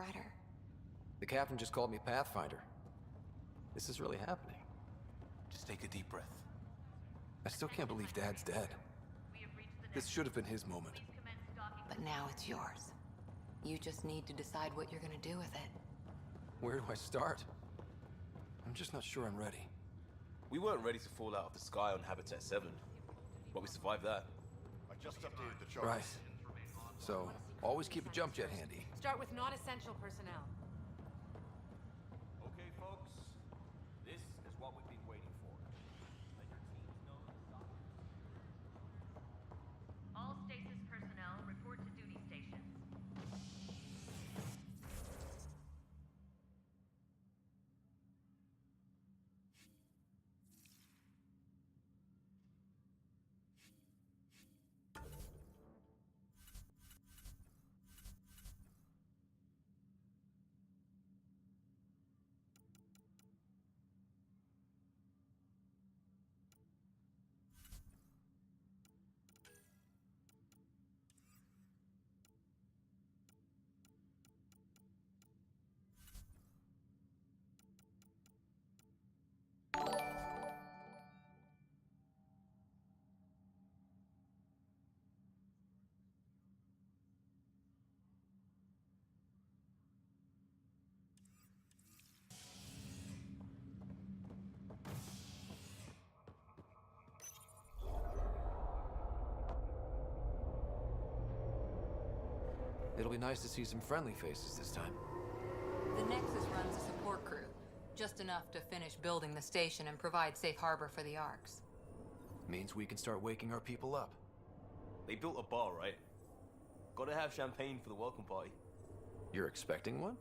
Rider. The captain just called me Pathfinder. This is really happening. Just take a deep breath. I still can't believe Dad's dead. This should have been his moment. But now it's yours. You just need to decide what you're gonna do with it. Where do I start? I'm just not sure I'm ready. We weren't ready to fall out of the sky on Habitat 7, but we survived that. I just updated the charts. Right. So, always keep a jump jet handy. Start with non-essential personnel. Okay, folks. This is what we've been waiting for. Let your teams know the All stasis personnel report to duty stations. It'll be nice to see some friendly faces this time. The Nexus runs a support crew. Just enough to finish building the station and provide safe harbor for the Arks. Means we can start waking our people up. They built a bar, right? Gotta have champagne for the welcome party. You're expecting one?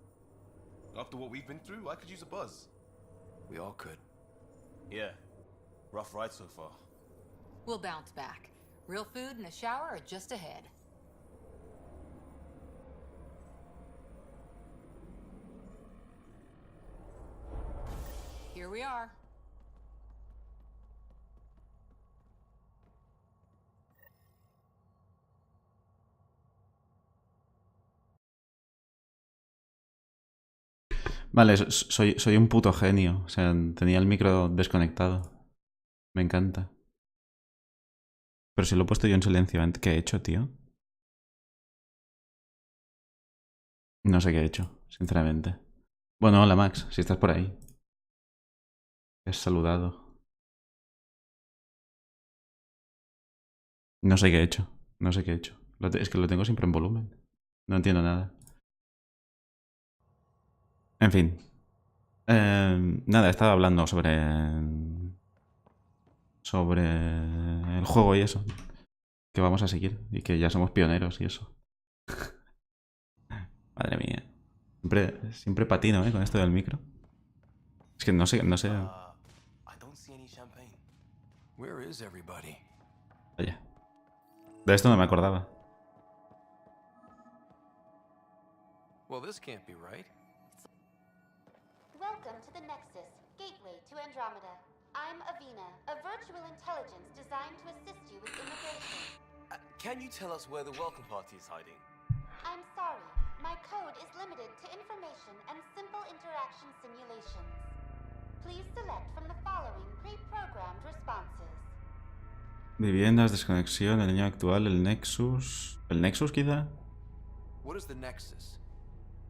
After what we've been through, I could use a buzz. We all could. Yeah. Rough ride so far. We'll bounce back. Real food and a shower are just ahead. Here we are. Vale, soy un puto genio. O sea, tenía el micro desconectado. Me encanta. Pero si lo he puesto yo en silencio, ¿qué he hecho, tío? No sé qué he hecho, sinceramente. Bueno, hola Max, si estás por ahí. Te has saludado. No sé qué he hecho. No sé qué he hecho. Es que lo tengo siempre en volumen. No entiendo nada. En fin. Nada, estaba hablando sobre el juego y eso. Que vamos a seguir. Y que ya somos pioneros y eso. Madre mía. Siempre patino, con esto del micro. Es que no sé. I don't see any champagne. Where is everybody? Oye. De esto no me acordaba. Well, this can't be right. Welcome to the Nexus, gateway to Andromeda. I'm Avina, a virtual intelligence designed to assist you with immigration. Can you tell us where the welcome party is hiding? I'm sorry, my code is limited to information and simple interaction simulations. Please select from the following pre-programmed responses. Viviendas, desconexión, el niño actual, el Nexus... ¿El Nexus quizá? What is the Nexus?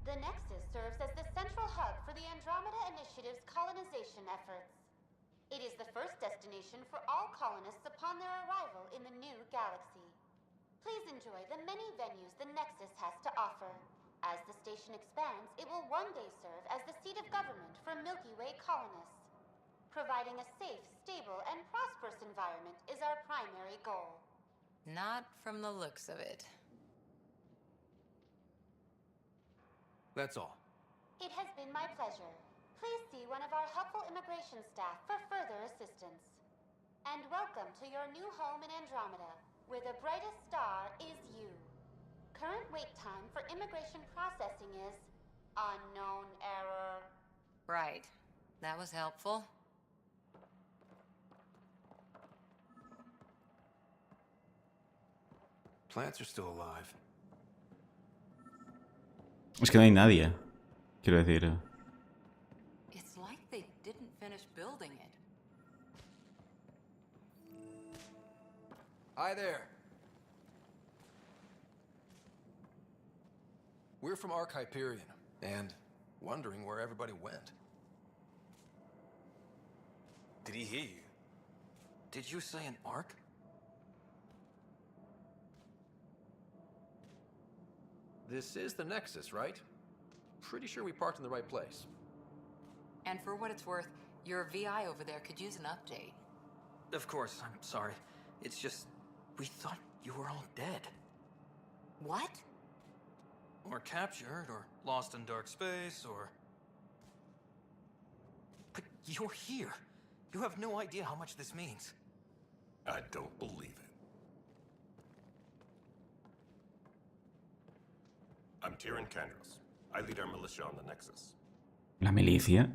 The Nexus serves as the central hub for the Andromeda Initiative's colonization efforts. It is the first destination for all colonists upon their arrival in the new galaxy. Please enjoy the many venues the Nexus has to offer. As the station expands, it will one day serve as the seat of government for Milky Way colonists. Providing a safe, stable, and prosperous environment is our primary goal. Not from the looks of it. That's all. It has been my pleasure. Please see one of our helpful immigration staff for further assistance. And welcome to your new home in Andromeda, where the brightest star is you. Current wait time for immigration processing is unknown error. Right. That was helpful. Plants are still alive. Es que no hay nadie. Quiero decir. It's like they didn't finish building it. Hi there. We're from Ark Hyperion, and wondering where everybody went. Did he hear you? Did you say an Ark? This is the Nexus, right? Pretty sure we parked in the right place. And for what it's worth, your VI over there could use an update. Of course, I'm sorry. It's just, we thought you were all dead. What? Or captured, or lost in dark space, or... But you're here. You have no idea how much this means. I don't believe it. I'm Tyrion Kandros. I lead our militia on the Nexus. La milicia.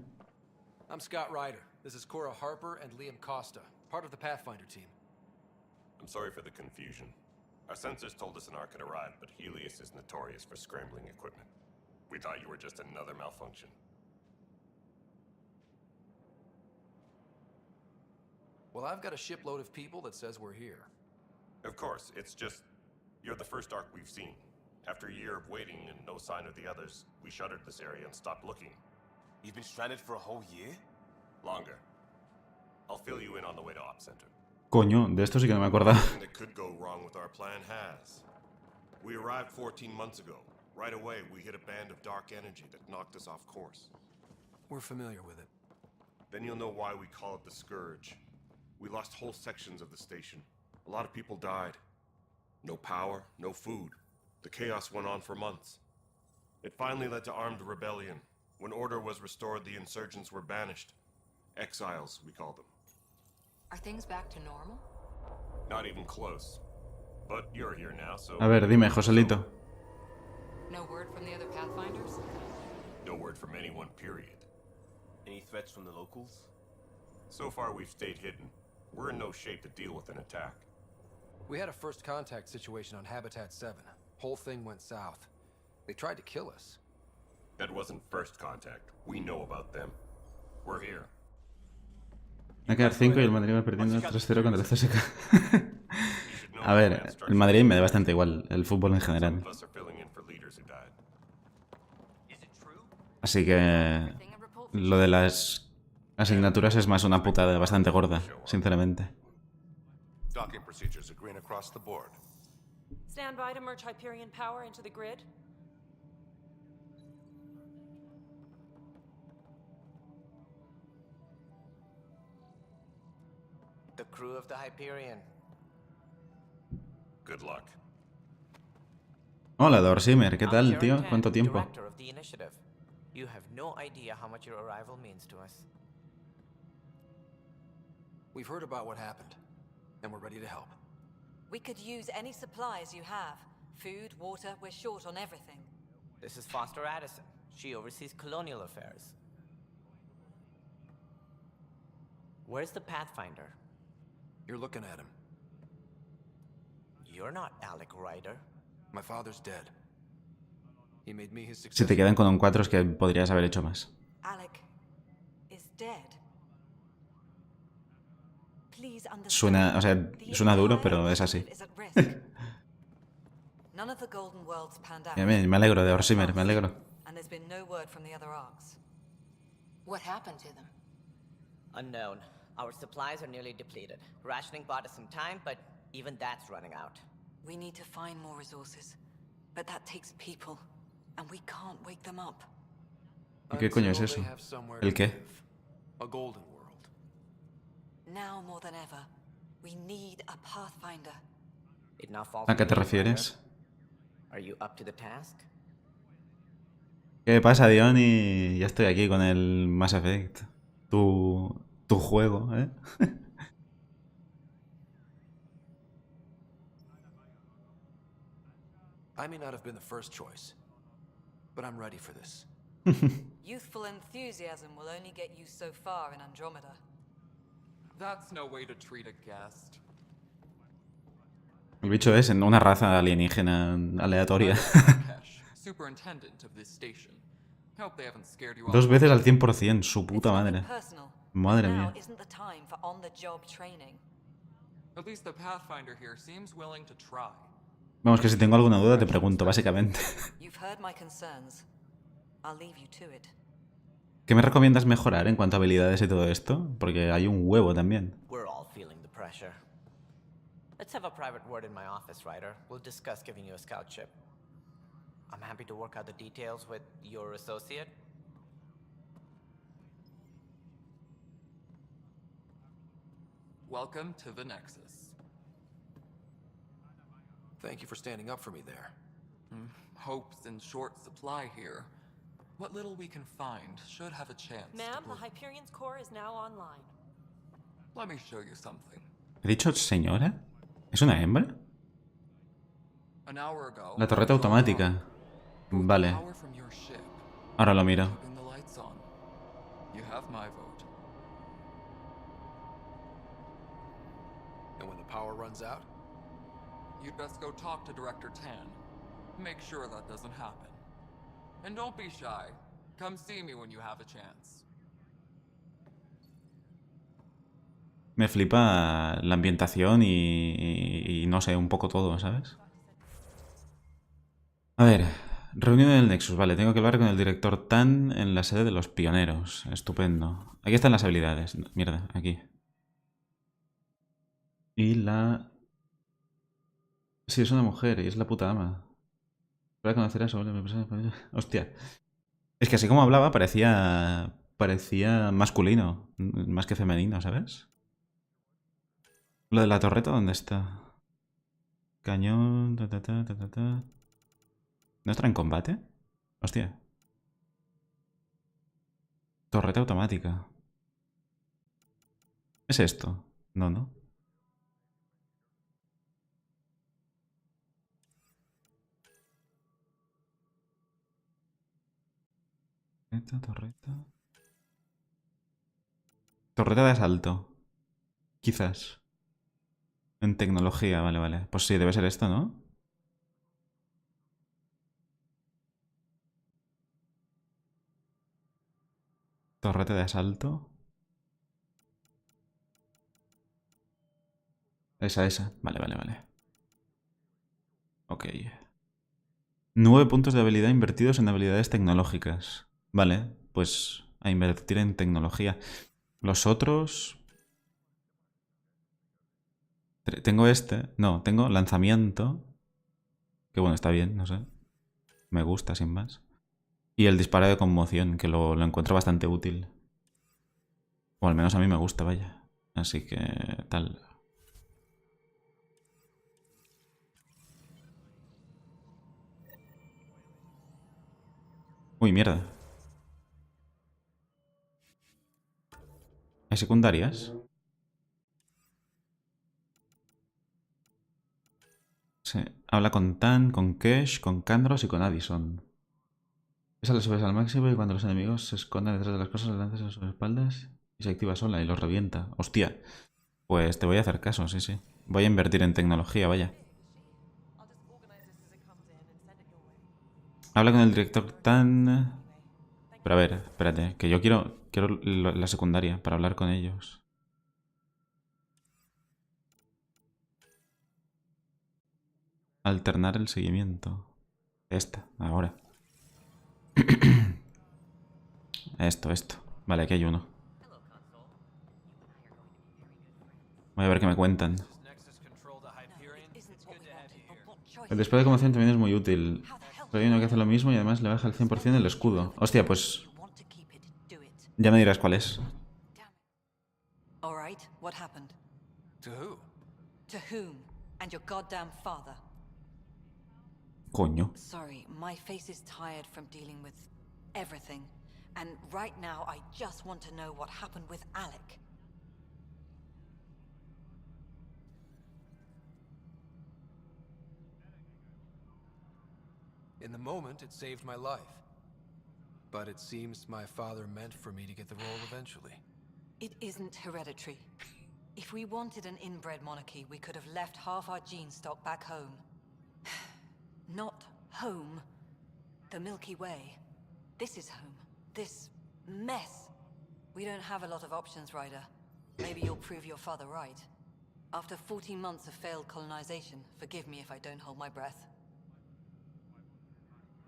I'm Scott Ryder. This is Cora Harper and Liam Costa, part of the Pathfinder team. I'm sorry for the confusion. Our sensors told us an Ark had arrived, but Helios is notorious for scrambling equipment. We thought you were just another malfunction. Well, I've got a shipload of people that says we're here. Of course, it's just... You're the first Ark we've seen. After a year of waiting and no sign of the others, we shuttered this area and stopped looking. You've been stranded for a whole year? Longer. I'll fill you in on the way to Op Center. Coño, de esto sí que no me acordaba. Everything that could go wrong with our plan has. We arrived 14 months ago. Right away, we hit a band of dark energy that knocked us off course. We're familiar with it. Then you'll know why we call it the Scourge. We lost whole sections of the station. A lot of people died. No power, no food. The chaos went on for months. It finally led to armed rebellion. When order was restored, the insurgents were banished. Exiles, we call them. Are things back to normal? Not even close. But you're here now, so... A ver, dime, Joselito. No word from the other Pathfinders? No word from anyone, period. Any threats from the locals? So far, we've stayed hidden. We're in no shape to deal with an attack. We had a first contact situation on Habitat 7. Whole thing went south. They tried to kill us. That wasn't first contact. We know about them. We're here. Va a quedar 5 y el Madrid va perdiendo 3-0 contra el CSK. A ver, el Madrid me da bastante igual, el fútbol en general. Así que lo de las asignaturas es más una putada bastante gorda, sinceramente. Docking procedures are green across the board. Stand by to merge Hyperion power into the grid. The crew of the Hyperion. Good luck. Hola, Dorsimer, ¿qué tal, tío? ¿Cuánto tiempo? Director of the initiative. You have no idea how much your arrival means to us. We've heard about what happened, and we're ready to help. We could use any supplies you have. Food, water, we're short on everything. This is Foster Addison. She oversees colonial affairs. Where's the Pathfinder? You're looking at him. You're not Alec Ryder. My father's dead. He made me his Si successor. te quedan con un 4 es que podrías haber hecho más. Alec is dead. Please understand. Suena, o sea, suena duro, pero es así. Is at risk. None of the Golden Worlds panned out. Me alegro de Orsimer, me alegro. And there's been no word from the other arcs. What happened to them? Unknown. Our supplies are nearly depleted. Rationing bought us some time, but even that's running out. We need to find more resources. But that takes people. And we can't wake them up. ¿Y qué coño es eso? ¿El qué? A golden world. Now more than ever, we need a Pathfinder. It now falls ¿A qué on te you, refieres? Ryder. Are you up to the task? ¿Qué pasa, Diony? Ya estoy aquí con el Mass Effect. Tu juego, ¿eh? I may not have been the first choice, but I'm ready for this. Youthful enthusiasm will only get you so far in Andromeda. That's no way to treat a guest. El bicho es en una raza alienígena aleatoria. superintendent of this station. Hope they haven't scared you 2 off. veces al 100%, su puta madre. Personal. Madre Now mía. isn't the time for on-the-job training. At least the Pathfinder here seems willing to try. Vamos, que si tengo alguna duda te pregunto, básicamente. You've heard my concerns. I'll leave you to it. ¿Qué me recomiendas mejorar en cuanto a habilidades y todo esto? Porque hay un huevo también. We're all feeling the pressure. Let's have a private word in my office, Ryder. We'll discuss giving you a scout ship. I'm happy to work out the details with your associate. Welcome to the Nexus. Thank you for standing up for me there. Hope's in short supply here. What little we can find should have a chance. Ma'am, the Hyperion's core is now online. Let me show you something. ¿He dicho señora? ¿Es una hembra? An hour ago, La torreta automática. Vale. power from your ship, Ahora lo miro. keeping the lights on. You have my vote. And when the power runs out? You'd best go talk to Director Tan. Make sure that doesn't happen. And don't be shy. Come see me when you have a chance. Me flipa la ambientación y no sé, un poco todo, ¿sabes? A ver, reunión en el Nexus. Vale, tengo que hablar con el director Tan en la sede de los pioneros. Estupendo. Aquí están las habilidades. Mierda, aquí. Y la... Sí, es una mujer y es la puta ama. Para conocer a su... Hostia. Es que así como hablaba parecía masculino, más que femenino, ¿sabes? Lo de la torreta, ¿dónde está? Cañón... ¿No estará en combate? Hostia. Torreta automática. ¿Es esto? No, no. Torreta. Torreta de asalto. Quizás. En tecnología, vale, vale. Pues sí, debe ser esto, ¿no? Torreta de asalto. Esa. Vale, vale, vale. Ok. 9 puntos de habilidad invertidos en habilidades tecnológicas. Vale, pues a invertir en tecnología. Los otros... Tengo este. No, tengo lanzamiento. Que bueno, está bien, no sé. Me gusta, sin más. Y el disparo de conmoción, que lo encuentro bastante útil. O al menos a mí me gusta, vaya. Así que tal. Uy, mierda. ¿Hay secundarias? Sí. Habla con Tan, con Kesh, con Kandros y con Addison. Esa la subes al máximo y cuando los enemigos se esconden detrás de las cosas, le lanzas a sus espaldas y se activa sola y los revienta. Hostia. Pues te voy a hacer caso, sí, sí. Voy a invertir en tecnología, vaya. Habla con el director Tan... Pero a ver, espérate, que yo quiero la secundaria para hablar con ellos. Alternar el seguimiento. Esta, ahora. Esto. Vale, aquí hay uno. Voy a ver qué me cuentan. El disparo de conmoción también es muy útil. Pero hay uno que hace lo mismo y además le baja el 100% el escudo. Hostia, pues... Ya me dirás cuál es. All right, what happened? To who? To whom? And your goddamn father. Coño. Sorry, my face is tired from dealing with everything. And right now, I just want to know what happened with Alec. In the moment, it saved my life. But it seems my father meant for me to get the role eventually. It isn't hereditary. If we wanted an inbred monarchy, we could have left half our gene stock back home. Not home. The Milky Way. This is home. This mess. We don't have a lot of options, Ryder. Maybe you'll prove your father right. After 14 months of failed colonization, forgive me if I don't hold my breath.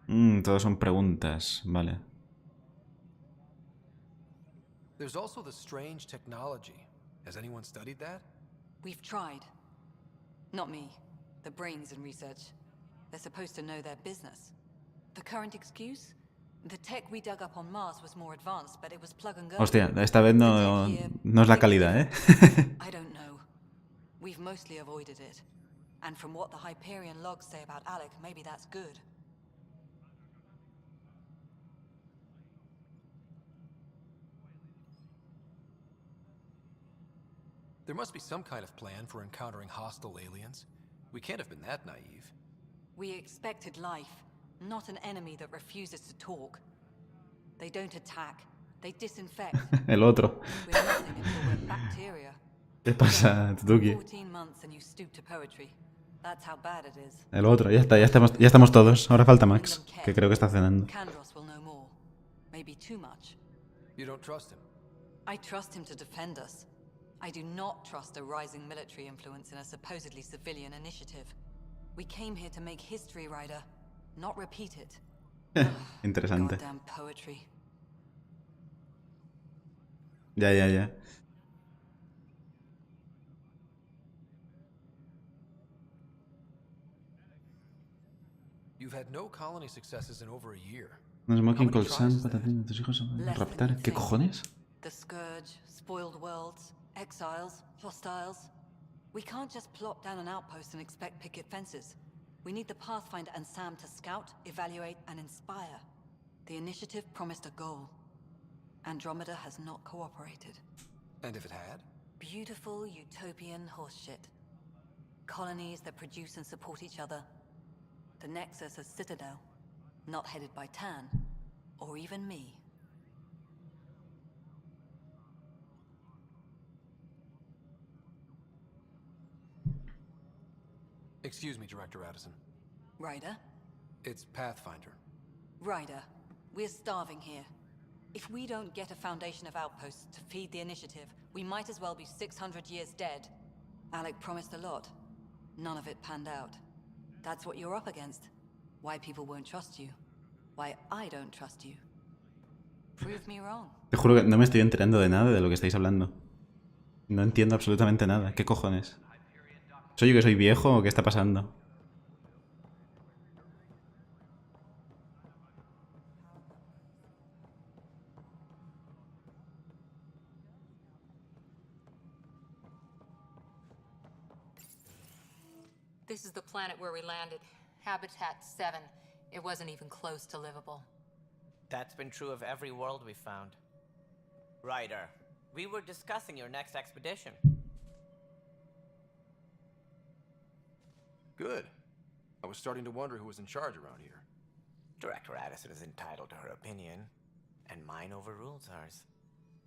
Todos son preguntas, vale. There's also the strange technology. Has anyone studied that? We've tried. Not me. The brains in research. They're supposed to know their business. The current excuse? The tech we dug up on Mars was more advanced, but it was plug and go. Hostia, esta vez no es la calidad, ¿eh? I don't know. We've mostly avoided it. And from what the Hyperion logs say about Alec, maybe that's good. There must be some kind of plan for encountering hostile aliens. We can't have been that naive. We expected life, not an enemy that refuses to talk. They don't attack. They disinfect. El otro. We're nothing until we're bacteria. ¿Qué pasa, Tutuki? 14 months and you stoop to poetry. That's how bad it is. El otro, ya está, ya estamos todos. Ahora falta Max, que creo que está cenando. Kandros will know more. Maybe too much. You don't trust him? I trust him to defend us. I do not trust a rising military influence in a supposedly civilian initiative. We came here to make history, Ryder, not repeat it. Interesante. Goddamn poetry. Ya. You've had no colony successes in over a year. Smoking colsan, patatín, tus hijos raptar. ¿Qué cojones? The Scourge, spoiled worlds, exiles, hostiles. We can't just plop down an outpost and expect picket fences. We need the Pathfinder and Sam to scout, evaluate, and inspire. The initiative promised a goal. Andromeda has not cooperated. And if it had? Beautiful utopian horseshit. Colonies that produce and support each other. The Nexus a citadel, not headed by Tan, or even me. Excuse me, Director Addison. Ryder? It's Pathfinder. Ryder, we're starving here. If we don't get a foundation of outposts to feed the initiative, we might as well be 600 years dead. Alec promised a lot. None of it panned out. That's what you're up against. Why people won't trust you. Why I don't trust you. Prove me wrong. Te juro que no me estoy enterando de nada de lo que estáis hablando. No entiendo absolutamente nada. ¿Qué cojones? ¿Soy yo que soy viejo o qué está pasando? This is the planet where we landed. Habitat 7. It wasn't even close to livable. That's been true of every world we found. Ryder, we were discussing your next expedition. Good. I was starting to wonder who was in charge around here. Director Addison is entitled to her opinion, and mine overrules hers.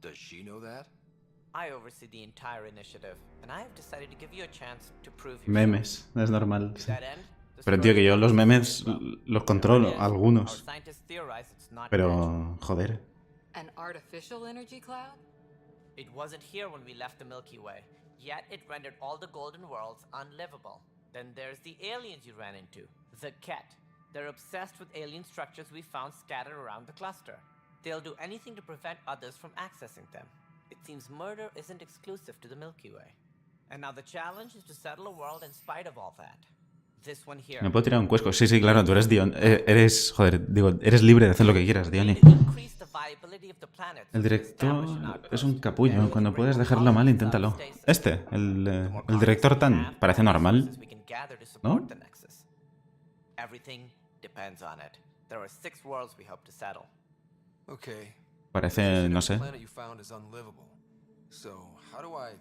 Does she know that? I oversee the entire initiative, and I have decided to give you a chance to prove yourself. Memes, es normal. To Sí. that end, the Pero tío, que yo los memes los controlo, Our algunos. scientists theorize it's not natural. Pero, joder. An artificial energy cloud? It wasn't here when we left the Milky Way, yet it rendered all the golden worlds unlivable. Then there's the aliens you ran into, the Ket. They're obsessed with alien structures we found scattered around the cluster. They'll do anything to prevent others from accessing them. It seems murder isn't exclusive to the Milky Way. And now the challenge is to settle a world in spite of all that. This one here. Me puedo tirar un cuesco. Sí, sí, claro, tú eres Dion. Eres libre de hacer lo que quieras, Diony. Increase the viability of the planet. El director es un capullo. Cuando puedes dejarlo mal, inténtalo. El director Tan, parece normal, ¿no? Everything depends on it. There are 6 worlds we hope to settle. Okay. Parece, no sé. The planet you found is unlivable. So, how do I...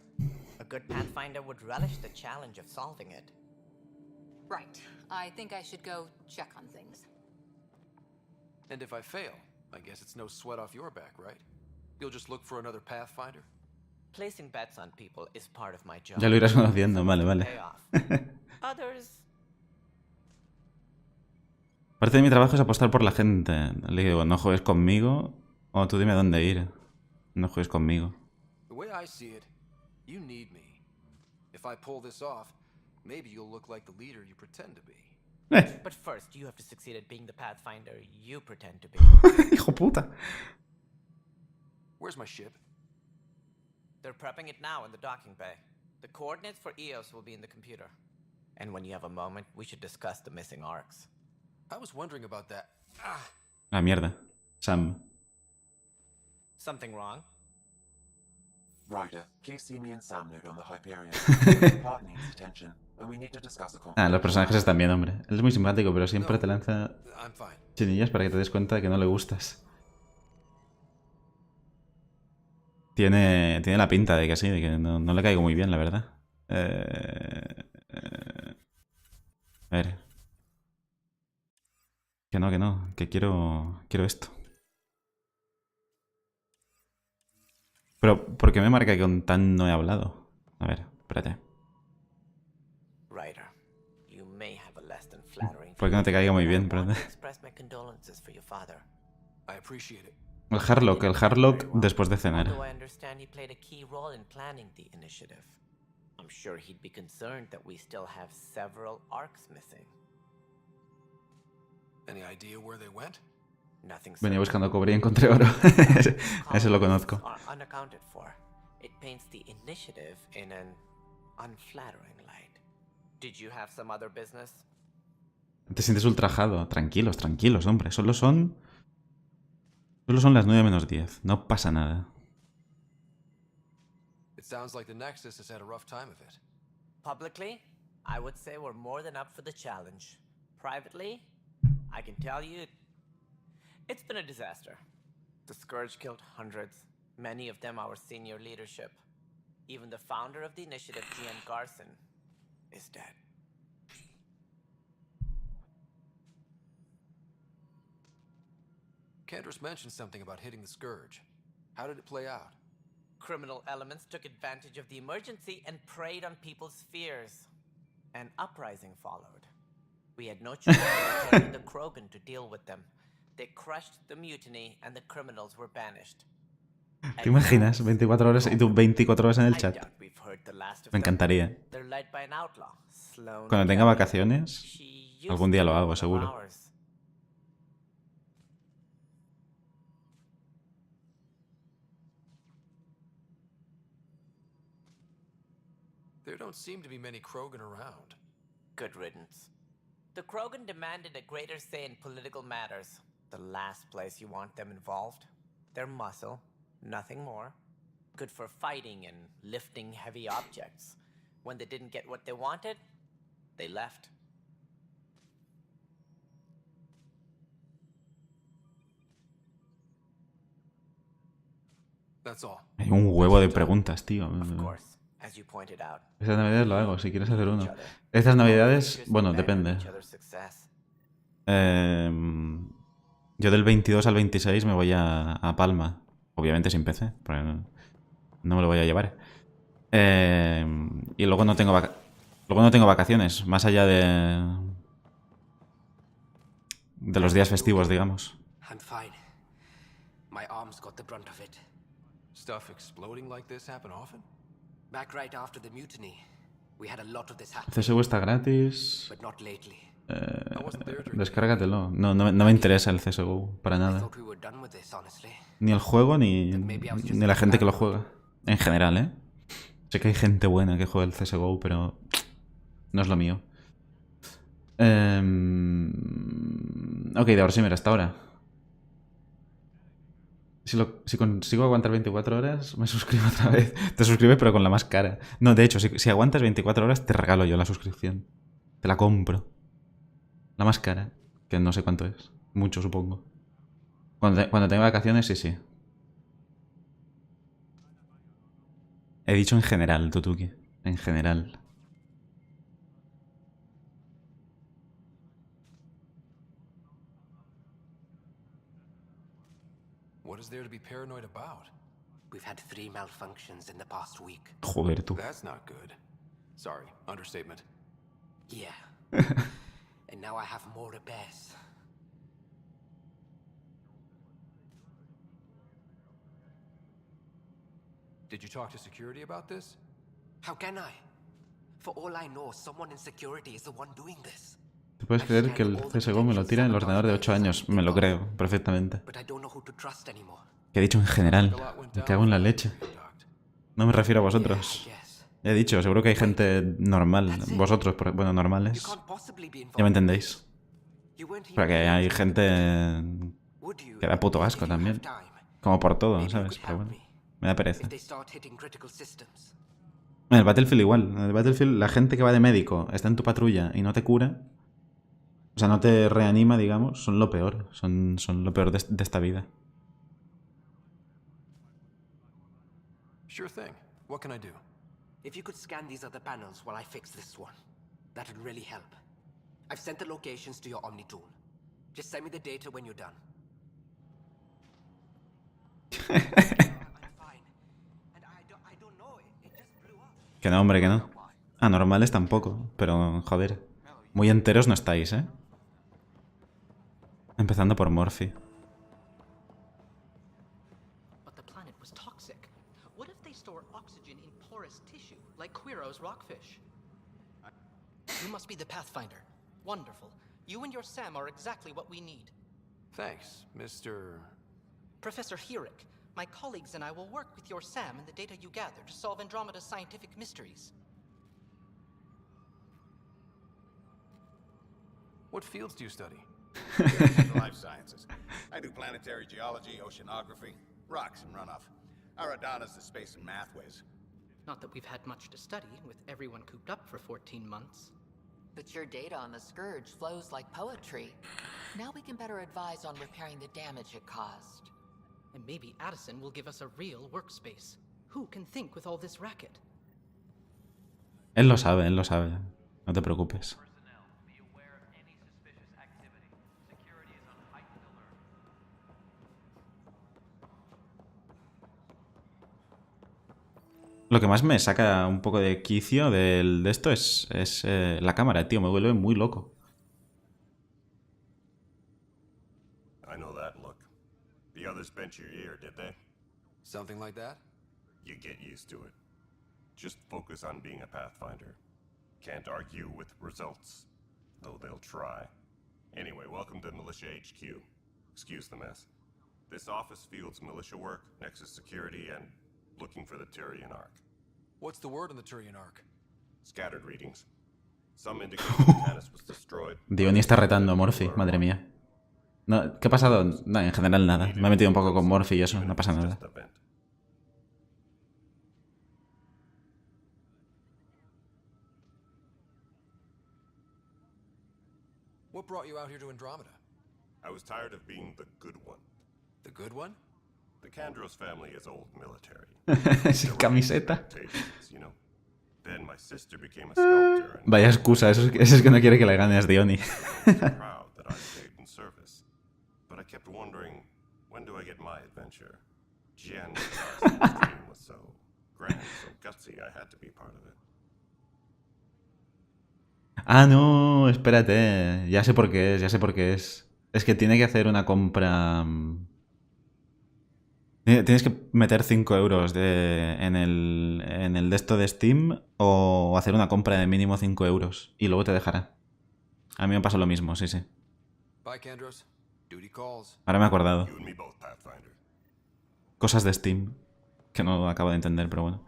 A good Pathfinder would relish the challenge of solving it. Right. I think I should go check on things. And if I fail, I guess it's no sweat off your back, right? You'll just look for another Pathfinder? Placing bets on people is part of my job. Ya lo irás conociendo, vale, vale. Pay off. Others Parte de mi trabajo es apostar por la gente. Le digo, no juegues conmigo o tú dime dónde ir. No juegues conmigo. The way I see it, you need me. If I pull this off, maybe you'll look like the leader you pretend to be. But first, you have to succeed at being the Pathfinder you pretend to be. Hijo puta. Where's my ship? They're prepping it now in the docking bay. The coordinates for EOS will be in the computer. And when you have a moment, we should discuss the missing arcs. I was wondering about that. Ah. La mierda. Sam. Something wrong? Ryder, please see me and Sam node on the Hyperion. Part needs attention, and we need to discuss a conflict. Los personajes están bien, hombre. Él es muy simpático, pero siempre te lanza I'm fine. chinillas para que te des cuenta de que no le gustas. Tiene la pinta de que sí, de que no le caigo muy bien, la verdad. A ver. Que no, que quiero esto. Pero, ¿por qué me marca que con tan no he hablado? A ver, espérate. Ryder, you may have a less than flattering. ¿Por qué no te caiga muy bien? Espérate. Express my condolences for your father. I appreciate it. El Harlock después de cenar. Although I understand he played a key role in planning the initiative. I'm sure he'd be concerned that we still have several arcs missing. Any idea where they went? Nothing. Venía buscando cobre y encontré oro. Ese lo conozco. Are unaccounted for. It paints the initiative in an unflattering light. Did you have some other business? Te sientes ultrajado. Tranquilos, tranquilos, hombre. Solo son las 9 menos 10. No pasa nada. It sounds like the Nexus has had a rough time of it. Publicly, I would say we're more than up for the challenge. Privately, I can tell you it's been a disaster. The Scourge killed hundreds, many of them our senior leadership. Even the founder of the initiative, GM Garson, is dead. Cantor's mentioned something about hitting the Scourge. How did it play out? Criminal elements took advantage of the emergency and preyed on people's fears. An uprising followed. We had no choice but to turn to the Krogan to deal with them. They crushed the mutiny and the criminals were banished. ¿Te imaginas? 24 horas y tú 24 horas en el chat. Me encantaría. Cuando tenga vacaciones, algún día lo hago, seguro. There don't seem to be many Krogan around. Good riddance. The Krogan demanded a greater say in political matters. The last place you want them involved. Their muscle, nothing more. Good for fighting and lifting heavy objects. When they didn't get what they wanted, they left. That's all. Hay un huevo de preguntas, tío. Of course, as you pointed out. Estas navidades lo hago, si quieres hacer uno. Estas navidades, bueno, depende. Yo del 22 al 26 me voy a Palma. Obviamente sin PC, porque no me lo voy a llevar. Y luego no tengo vacaciones, más allá de los días festivos, digamos. I'm fine. My arms got the brunt of it. Stuff exploding like this happen often? Back right after the mutiny, we had a lot of this happen. El CSGO está gratis. But not lately. Descárgatelo. No me interesa el CSGO para nada. Ni el juego ni la gente que lo juega. En general, ¿eh? Sé que hay gente buena que juega el CSGO, pero no es lo mío. Ok, de Orsimer hasta ahora. Si consigo aguantar 24 horas, me suscribo otra vez. Te suscribes, pero con la más cara. No, de hecho, si aguantas 24 horas, te regalo yo la suscripción. Te la compro. La más cara, que no sé cuánto es. Mucho, supongo. Cuando tenga vacaciones, sí. He dicho en general, Tutuki. En general. What is there to be paranoid about? We've had 3 malfunctions in the past week. Joder, tú. That's not good. Sorry, understatement. Yeah. And now I have more repairs. Did you talk to security about this? How can I? For all I know, someone in security is the one doing this. ¿Te puedes creer que el CSGO me lo tira en el ordenador de 8 años? Me lo creo, perfectamente. But I don't know who to trust anymore. ¿Qué he dicho en general? Me cago en la leche. No me refiero a vosotros. Ya he dicho, seguro que hay gente normal. Vosotros, bueno, normales. Ya me entendéis. Pero que hay gente que da puto asco también. Como por todo, ¿sabes? Pero bueno, me da pereza. En el Battlefield igual. En el Battlefield la gente que va de médico está en tu patrulla y no te cura, o sea, no te reanima, digamos, son lo peor. Son lo peor de esta vida. Sure thing. What can I do? If you could scan these other panels while I fix this one, that would really help. I've sent the locations to your Omni tool. Just send me the data when you're done. Que no, hombre, que no. Anormales tampoco, pero joder. Muy enteros no estáis, ¿eh? Empezando por Morphy. But the planet was toxic. What if they store oxygen in porous tissue, like Quiro's rockfish? You must be the Pathfinder. Wonderful. You and your Sam are exactly what we need. Thanks, Mr. Professor Herrick, my colleagues and I will work with your Sam and the data you gather to solve Andromeda's scientific mysteries. What fields do you study? Life sciences. I do planetary geology, oceanography, rocks and runoff. Aradana's the space and math whiz. Not that we've had much to study, with everyone cooped up for 14 months. But your data on the Scourge flows like poetry. Now we can better advise on repairing the damage it caused. And maybe Addison will give us a real workspace. Who can think with all this racket? Él lo sabe, él lo sabe. No te preocupes. Lo que más me saca un poco de quicio de esto es la cámara, tío. Me vuelve muy loco. I know that look. The others bent your ear, did they? Something like that? You get used to it. Just focus on being a Pathfinder. Can't argue with results, though they'll try. Anyway, welcome to Militia HQ. Excuse the mess. This office fields militia work, Nexus security, and looking for the Tyrian Ark. What's the word on the Tyrian Ark? Scattered readings. Some indicate that Tannis was destroyed. Diony está retando a Morphy, madre mía. No, ¿qué ha pasado? No, en general nada. Me he metido un poco con Morphy y eso, no pasa nada. What brought you out here to Andromeda? I was tired of being the good one. The good one? The Kandros family is old military. Sin camiseta. You know. Then my sister became a sculptor and Vaya excusa, eso es que no quiere que le ganes, Diony. proud that I stayed in service. But I kept wondering, when do I get my adventure? Jen dream was so grand, so gutsy, I had to be part of it. Ah, no, espérate. Ya sé por qué es, ya sé por qué es. Es que tiene que hacer una compra... Tienes que meter 5 euros en el de esto de Steam o hacer una compra de mínimo 5 euros y luego te dejará. A mí me pasa lo mismo, sí, sí. Bye, Kandros. Duty calls. Ahora me he acordado. You and me both, Pathfinder. Cosas de Steam que no acabo de entender, pero bueno.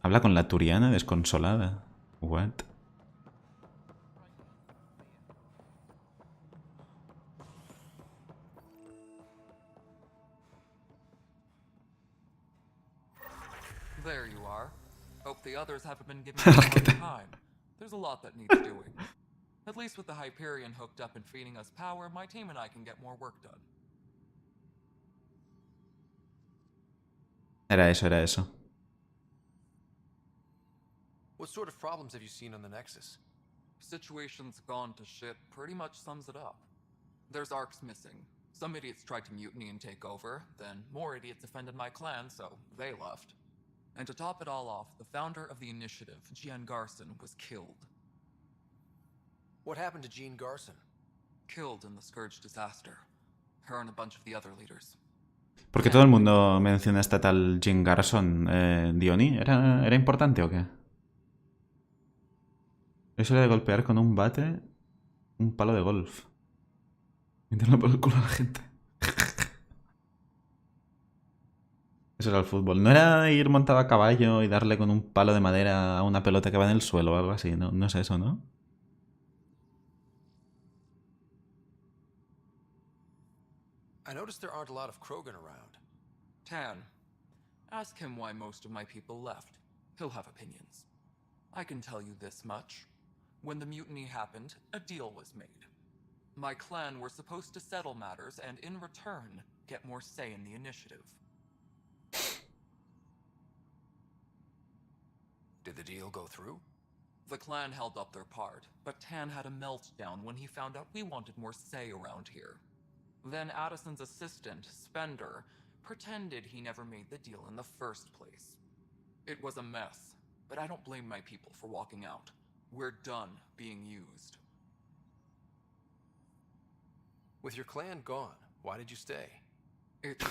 Habla con la turiana desconsolada. What? There you are. Hope the others haven't been giving you a hard time. There's a lot that needs doing. At least with the Hyperion hooked up and feeding us power, my team and I can get more work done. Era eso, era eso. What sort of problems have you seen on the Nexus? Situation's gone to shit pretty much sums it up. There's Arks missing. Some idiots tried to mutiny and take over, then more idiots offended my clan, so they left. And to top it all off, the founder of the initiative, Jean Garson, was killed. What happened to Jean Garson? Killed in the Scourge disaster. Her and a bunch of the other leaders. Porque todo el mundo menciona a esta tal Jim Garrison. ¿Diony? ¿Era importante o qué? Eso era de golpear con un bate un palo de golf. Meterlo por el culo a la gente. Eso era el fútbol. No era ir montado a caballo y darle con un palo de madera a una pelota que va en el suelo o algo así. No, no es eso, ¿no? I noticed there aren't a lot of Krogan around. Tan, ask him why most of my people left. He'll have opinions. I can tell you this much. When the mutiny happened, a deal was made. My clan were supposed to settle matters and, in return, get more say in the initiative. Did the deal go through? The clan held up their part, but Tan had a meltdown when he found out we wanted more say around here. Then Addison's assistant, Spender, pretended he never made the deal in the first place. It was a mess, but I don't blame my people for walking out. We're done being used. With your clan gone, why did you stay? It's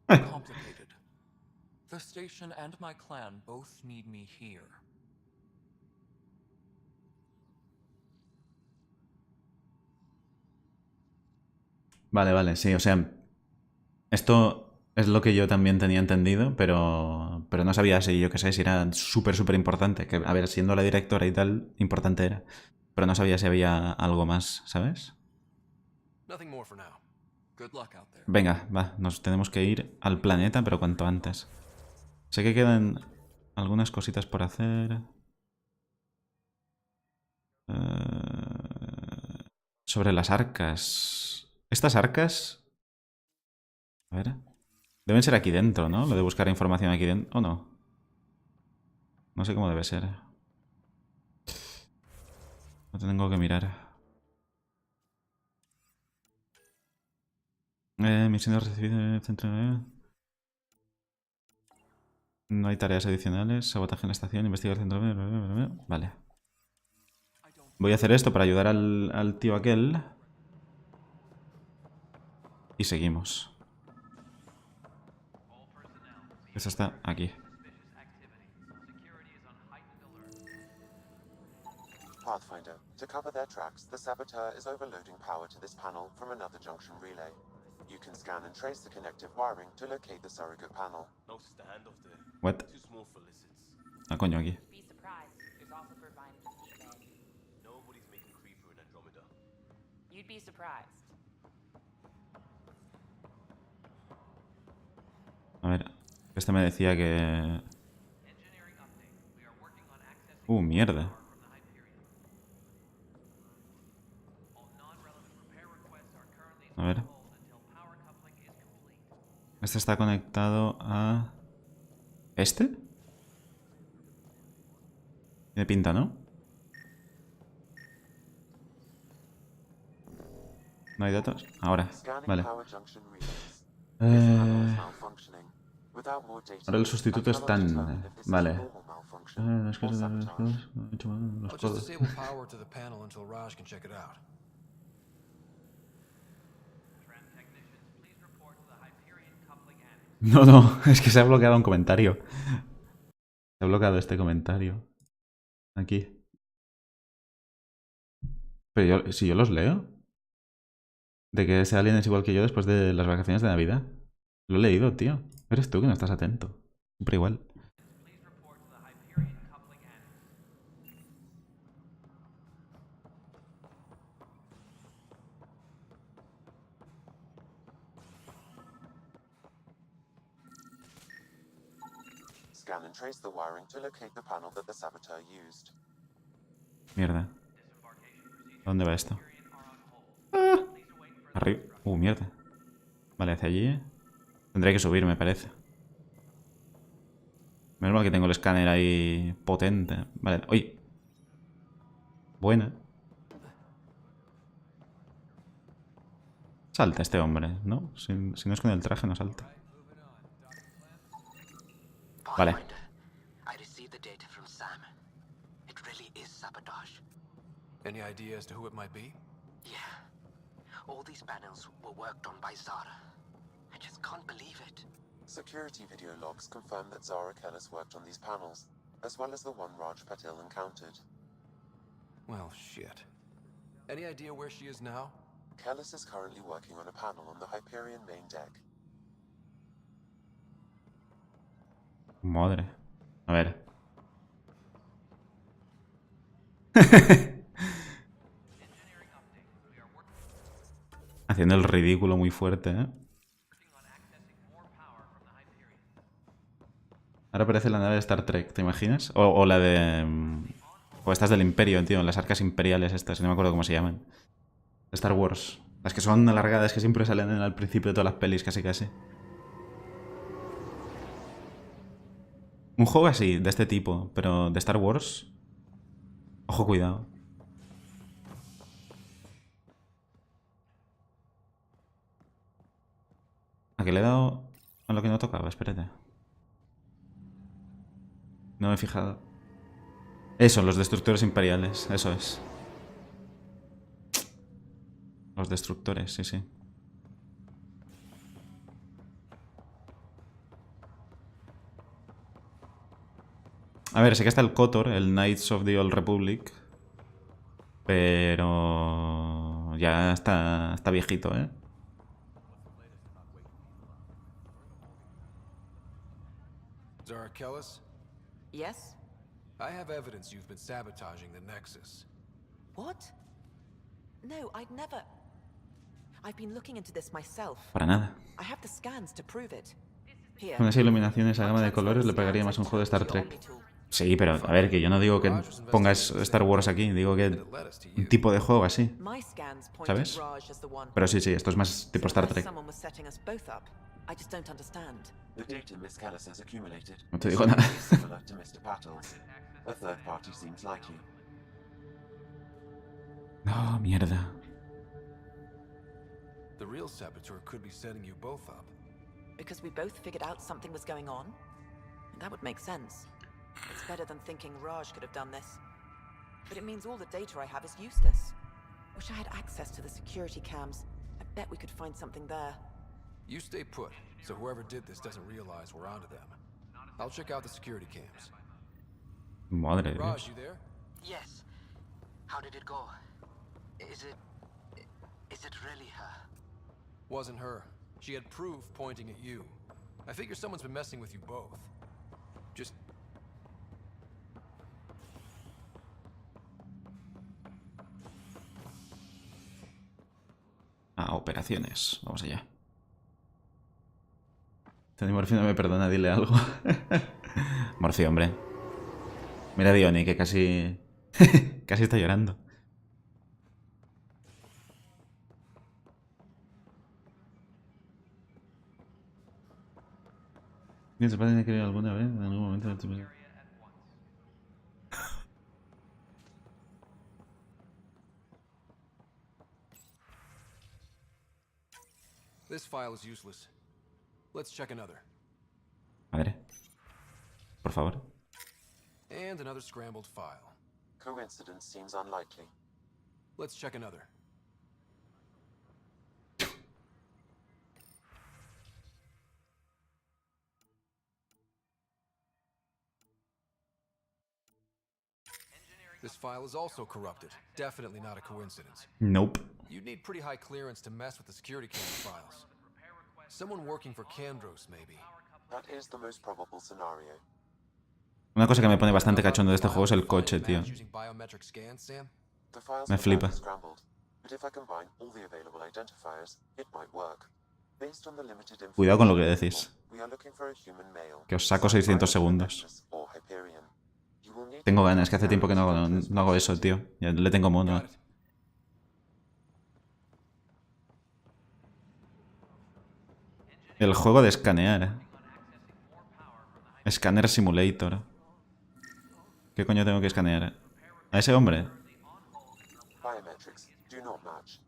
complicated. The station and my clan both need me here. Vale, vale, sí, o sea, esto es lo que yo también tenía entendido, pero no sabía si, yo qué sé, si era súper, súper importante. Que, a ver, siendo la directora y tal, importante era. Pero no sabía si había algo más, ¿sabes? Nothing more for now. Good luck out there. Venga, va, nos tenemos que ir al planeta, pero cuanto antes. Sé que quedan algunas cositas por hacer. Sobre las arcas. Estas arcas... A ver... Deben ser aquí dentro, ¿no? Lo de buscar información aquí dentro. ¿O no? No sé cómo debe ser. Lo tengo que mirar. Misiones recibidas en el centro de... No hay tareas adicionales. Sabotaje en la estación. Investiga el centro de... Vale. Voy a hacer esto para ayudar al tío aquel. Y seguimos. Esto está aquí. Pathfinder, to cover their tracks, the saboteur is overloading power to this panel from another junction relay. You can scan and trace the connective wiring to locate the surrogate panel. No standoff there. What? Too small for lizards. Ah, coño, aquí. Be surprised. There's also provided a feedback. Nobody's making creeper in Andromeda. You'd be surprised. A ver. Este me decía que... mierda. A ver. Este está conectado a... ¿Este? Tiene pinta, ¿no? ¿No hay datos? Ahora. Vale. Ahora el sustituto es tan... Vale. Es que... Los I'll just codos. disable power to the panel until Raj can check it out. No, no, es que se ha bloqueado un comentario. Se ha bloqueado este comentario. Aquí. Pero yo, si yo los leo. De que ese alien es igual que yo después de las vacaciones de Navidad. Lo he leído, tío. Eres tú que no estás atento. Siempre igual. Scan and trace the wiring to locate the panel that the saboteur used. Mierda. ¿A dónde va esto? Arriba. Mierda. Vale, hacia allí. Tendré que subir, me parece. Menos mal que tengo el escáner ahí potente. Vale, ¡uy! Buena. Salta este hombre, ¿no? Si no es con el traje, no salta. Vale. I received the data from Sam. It really is sabotage. Any idea as to who it might be? Yeah. All these panels were worked on by Zara. I just can't believe it. Security video logs confirm that Zara Kellis worked on these panels, as well as the one Raj Patil encountered. Well, shit. Any idea where she is now? Kellis is currently working on a panel on the Hyperion main deck. Madre. A ver. Haciendo el ridículo muy fuerte, ¿eh? Ahora aparece la nave de Star Trek, ¿te imaginas? O la de... O estas del Imperio, tío. Las arcas imperiales estas, no me acuerdo cómo se llaman. De Star Wars. Las que son alargadas, que siempre salen al principio de todas las pelis, casi casi. Un juego así, de este tipo, pero de Star Wars. Ojo, cuidado. ¿A qué le he dado a lo que no tocaba? Espérate. No me he fijado. Eso, los destructores imperiales. Eso es. Los destructores, sí, sí. A ver, sé que está el KOTOR, el Knights of the Old Republic. Pero... ya está viejito, ¿eh? Zara Kellis? Yes? I have evidence you've been sabotaging the Nexus. What? No, I'd never... I've been looking into this myself. Para nada. I have the scans to prove it. Here. Con esa iluminación y esa gama de colores le pegaría más a un juego de Star Trek. Sí, pero a ver, que yo no digo que pongas Star Wars aquí, digo que un tipo de juego así. ¿Sabes? Pero sí, sí, esto es más tipo Star Trek. The data Miss Kellis has accumulated No te digo nada. similar to Mr. Patil's. A third party seems likely. No, mierda. The real saboteur could be setting you both up. Because we both figured out something was going on? That would make sense. It's better than thinking Raj could have done this. But it means all the data I have is useless. Wish I had access to the security cams. I bet we could find something there. You stay put, so whoever did this doesn't realize we're onto them. I'll check out the security cams. Madre de Raj, Dios. you there? Yes. How did it go? Is it really her? Wasn't her. She had proof pointing at you. I figure someone's been messing with you both. Just... A operaciones. Vamos allá. Tony Morphy no me perdona, dile algo. Morphy, hombre. Mira a Diony, que casi... casi está llorando. ¿Se puede creer alguna vez? En algún momento de tu vida. This file is useless. Let's check another. Madre. Por favor. And another scrambled file. Coincidence seems unlikely. Let's check another. This file is also corrupted. Definitely not a coincidence. Nope. You'd need pretty high clearance to mess with the security camera files. Someone working for Kandros, maybe. That is the most probable scenario. Una cosa que me pone bastante cachondo de este juego es el coche, tío. The files Me were flipa. badly scrambled, but if I combine all the available identifiers, it might work. Based on the limited Cuidado con lo que information decís. we are looking for a human male. Que os saco 600 segundos. Nexus or Hyperion. You will need Tengo ganas, que hace tiempo que no hago eso, tío. Ya le tengo mono. El juego de escanear. Scanner Simulator. ¿Qué coño tengo que escanear? ¿A ese hombre? Biometrics do not match.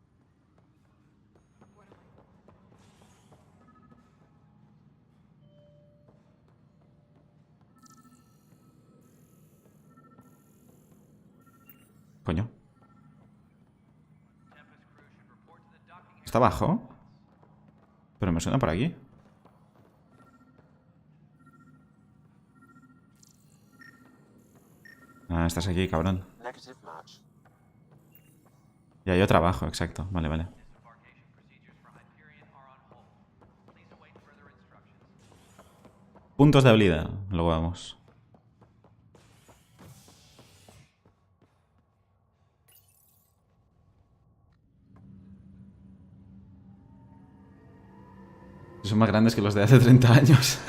Coño. ¿Está abajo? Pero me suena por aquí. Ah, estás aquí, cabrón. Negative match. Ya, yo trabajo, exacto. Vale, vale. Puntos de habilidad. Luego vamos. Son más grandes que los de hace 30 años.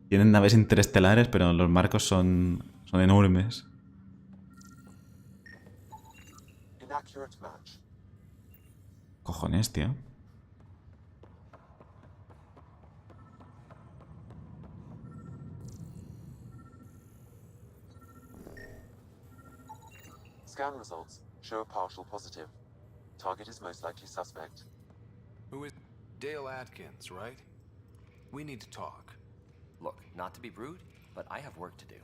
Tienen naves interestelares, pero los marcos son enormes. Inaccurate match. Cojones, tío. Scan results show a partial positive. Target is most likely suspect. Who is Dale Atkins, right? We need to talk. Look, not to be rude, but I have work to do.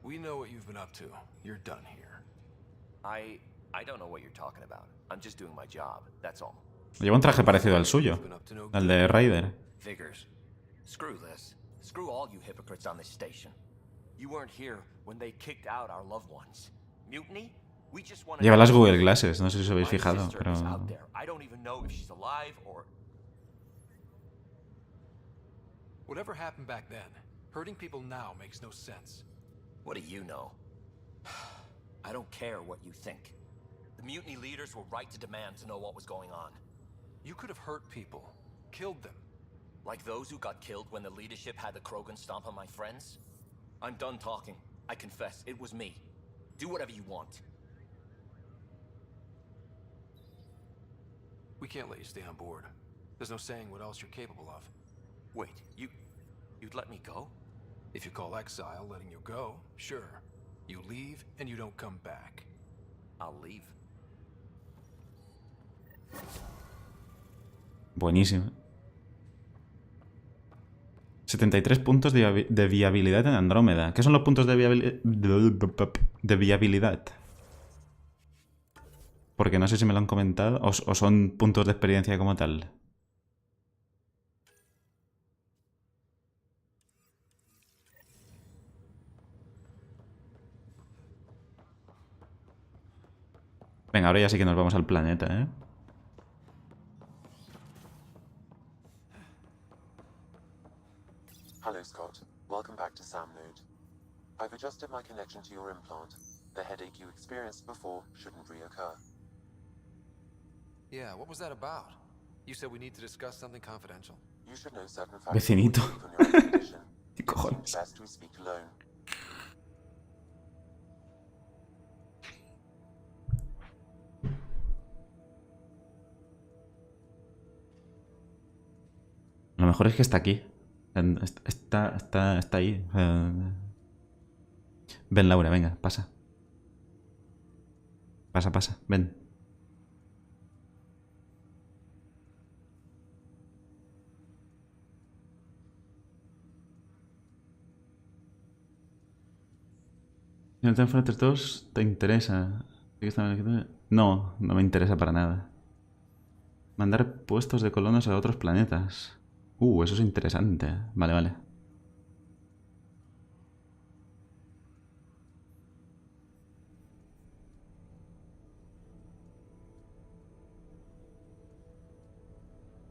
We know what you've been up to. You're done here. I don't know what you're talking about. I'm just doing my job, that's all. Lleva un traje parecido al suyo. Al de Ryder. Figures. Screw this. Screw all you hypocrites on this station. You weren't here when they kicked out our loved ones. Mutiny? We just want to. Lleva las Google Glasses, no sé si os habéis fijado, pero... I don't even know if she's alive or... Whatever happened back then, hurting people now makes no sense. What do you know? I don't care what you think. The mutiny leaders were right to demand to know what was going on. You could have hurt people, killed them. Like those who got killed when the leadership had the Krogan stomp on my friends? I'm done talking. I confess, it was me. Do whatever you want. We can't let you stay on board. There's no saying what else you're capable of. Wait, you'd let me go? If you call exile letting you go, sure. You leave and you don't come back. I'll leave. Buenísimo. 73 puntos de viabilidad en Andrómeda. ¿Qué son los puntos de viabilidad? Porque no sé si me lo han comentado o son puntos de experiencia como tal. Venga, ahora ya sí que nos vamos al planeta, ¿eh? Hello, Scott. Welcome back to Sam Node. I've adjusted my connection to your implant. The headache you experienced before shouldn't reoccur. Yeah, what was that about? You said we need to discuss something confidential. You should know certain facts Vecinito. on your expedition. ¿Qué cojones? It's best we speak alone. Lo mejor es que está aquí. Está ahí. Ven, Laura, venga, pasa. Pasa, ven. ¿El Fighter 2 te interesa? No, no me interesa para nada. Mandar puestos de colonos a otros planetas. Eso es interesante. Vale, vale.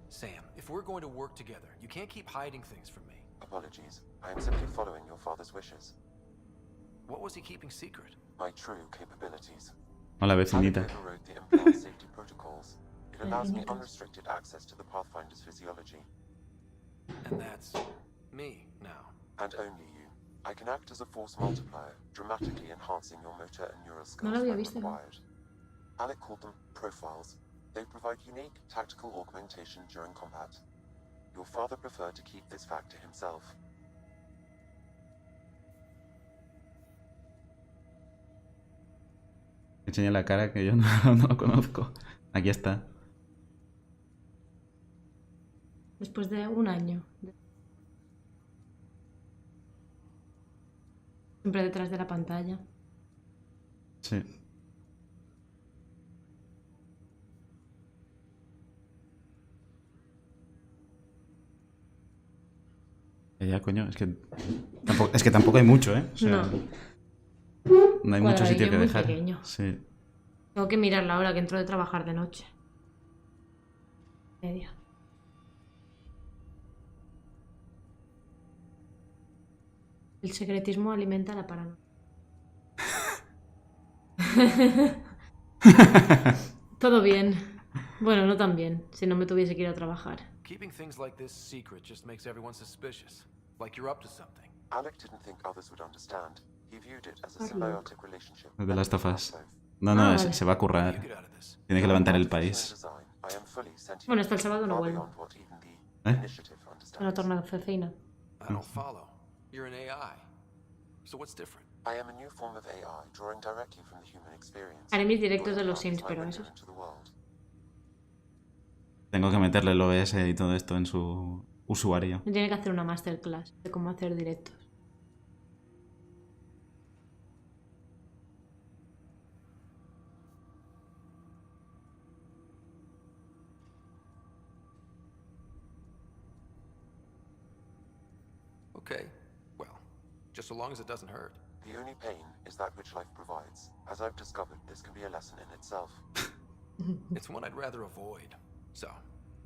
Sam, if we're going to work together, you can't keep hiding things from me. Apologies. I am simply following your father's wishes. What was he keeping secret? My true capabilities. Hola, vecinita. I overrode the implant safety protocols. It allows me unrestricted access to the Pathfinder's physiology. And that's me now. And only you. I can act as a force multiplier, dramatically enhancing your motor and neural skills No lo había when visto. required. Alec called them profiles. They provide unique tactical augmentation during combat. Your father preferred to keep this fact to himself. Enseña la cara que yo no lo conozco. Aquí está. Después de un año. Siempre detrás de la pantalla. Sí. Ya, coño, es que tampoco hay mucho, ¿eh? O sea, no hay mucho sitio que muy dejar. Pequeño. Sí. Tengo que mirar la hora que entro de trabajar de noche. Media. El secretismo alimenta la paranoia. Todo bien. Bueno, no tan bien, si no me tuviese que ir a trabajar. Keeping things like this secret just makes everyone suspicious. Like you're up to something. Alec didn't think others would understand. He viewed it as a symbiotic relationship. De las tofas. No, vale. se va a currar. Tiene que levantar el país. Bueno, hasta el sábado no vuelvo. ¿Eh? Una tornada de cecina. I don't follow. You're an AI. So what's different? I am a new form of AI, drawing directly from the human experience. Haré mis directos de los Sims, pero eso. Tengo que meterle el OBS y todo esto en su usuario. Me tiene que hacer una masterclass de cómo hacer directos. Okay. Well, just so long as it doesn't hurt. The only pain is that which life provides. As I've discovered, this can be a lesson in itself. It's one I'd rather avoid. So,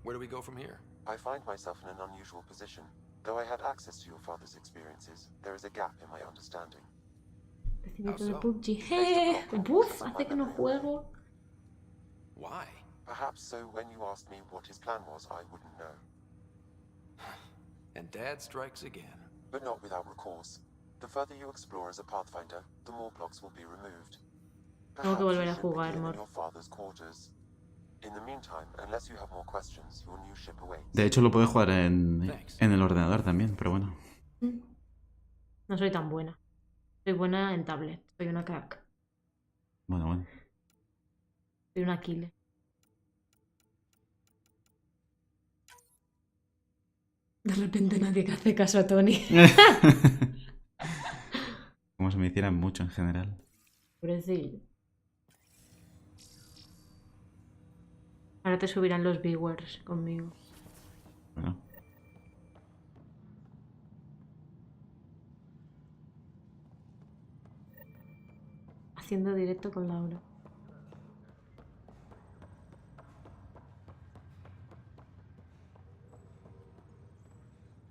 where do we go from here? I find myself in an unusual position. Though I had access to your father's experiences, there is a gap in my understanding. Recibimiento de PUBG. Buf, hace que no juego. Why? Perhaps so when you asked me what his plan was, I wouldn't know. And Dad strikes again. But not without recourse. The further you explore as a Pathfinder, the more blocks will be removed. Tengo que volver a jugar, In Mor. your father's quarters. In the meantime, unless you have more questions, your new ship awaits. De hecho, lo puedo jugar en el ordenador también, pero bueno. No soy tan buena. Soy buena en tablet. Soy una crack. Bueno. Soy una killer. De repente nadie que hace caso a Tony. Como si me hicieran mucho en general. Pobrecillo. Ahora te subirán los viewers conmigo. Bueno. Haciendo directo con Laura.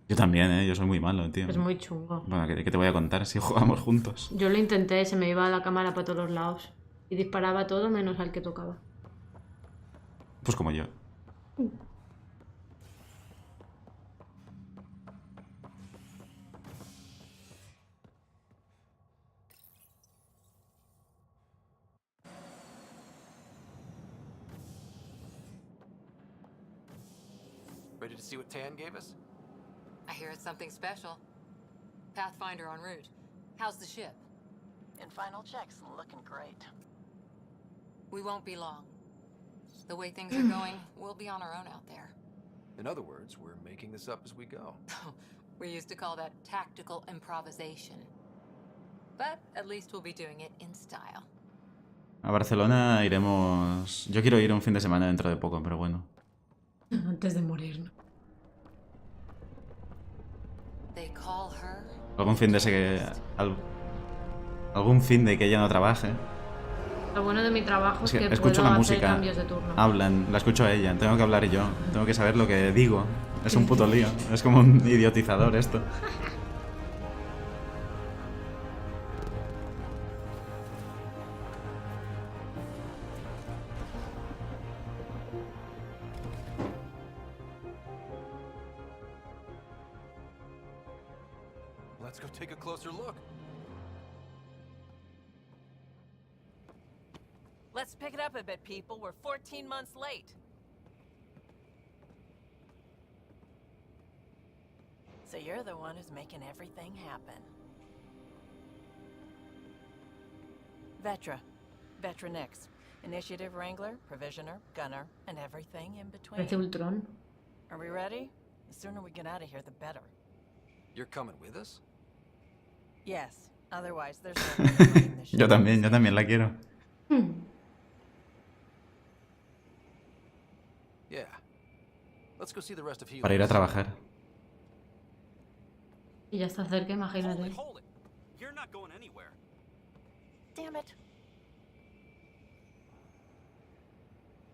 Yo también, ¿eh? Yo soy muy malo, tío. Es muy chungo. Bueno, ¿qué te voy a contar si jugamos juntos? Yo lo intenté, se me iba la cámara para todos los lados. Y disparaba todo menos al que tocaba. Pues como yo. Ready to see what Tan gave us? I hear it's something special. Pathfinder en route. How's the ship? In final checks and looking great. We won't be long. The way things are going, we'll be on our own out there. In other words, we're making this up as we go. We used to call that tactical improvisation. But at least we'll be doing it in style. A Barcelona iremos... Yo quiero ir un fin de semana dentro de poco, pero bueno. Antes de morir, ¿no? They call her... Algún fin de ese que... Algún fin de que ella no trabaje. Lo bueno de mi trabajo es que escucho puedo la hacer música, cambios de turno. hablan, la escucho a ella, tengo que hablar yo, tengo que saber lo que digo. Es un puto lío, es como un idiotizador esto. Let's go take a closer look. Let's pick it up a bit, people. We're 14 months late. So you're the one who's making everything happen. Vetra Nix. Initiative Wrangler, Provisioner, Gunner, and everything in between. Parece Ultron. Are we ready? The sooner we get out of here, the better. You're coming with us? Yes. Otherwise, there's no way of running this ship. Yo también la quiero. Yeah. Let's go see the rest of Helios. Para ir a trabajar. Y ya está cerca, imagínate. Hold it. You're not going anywhere. Damn it.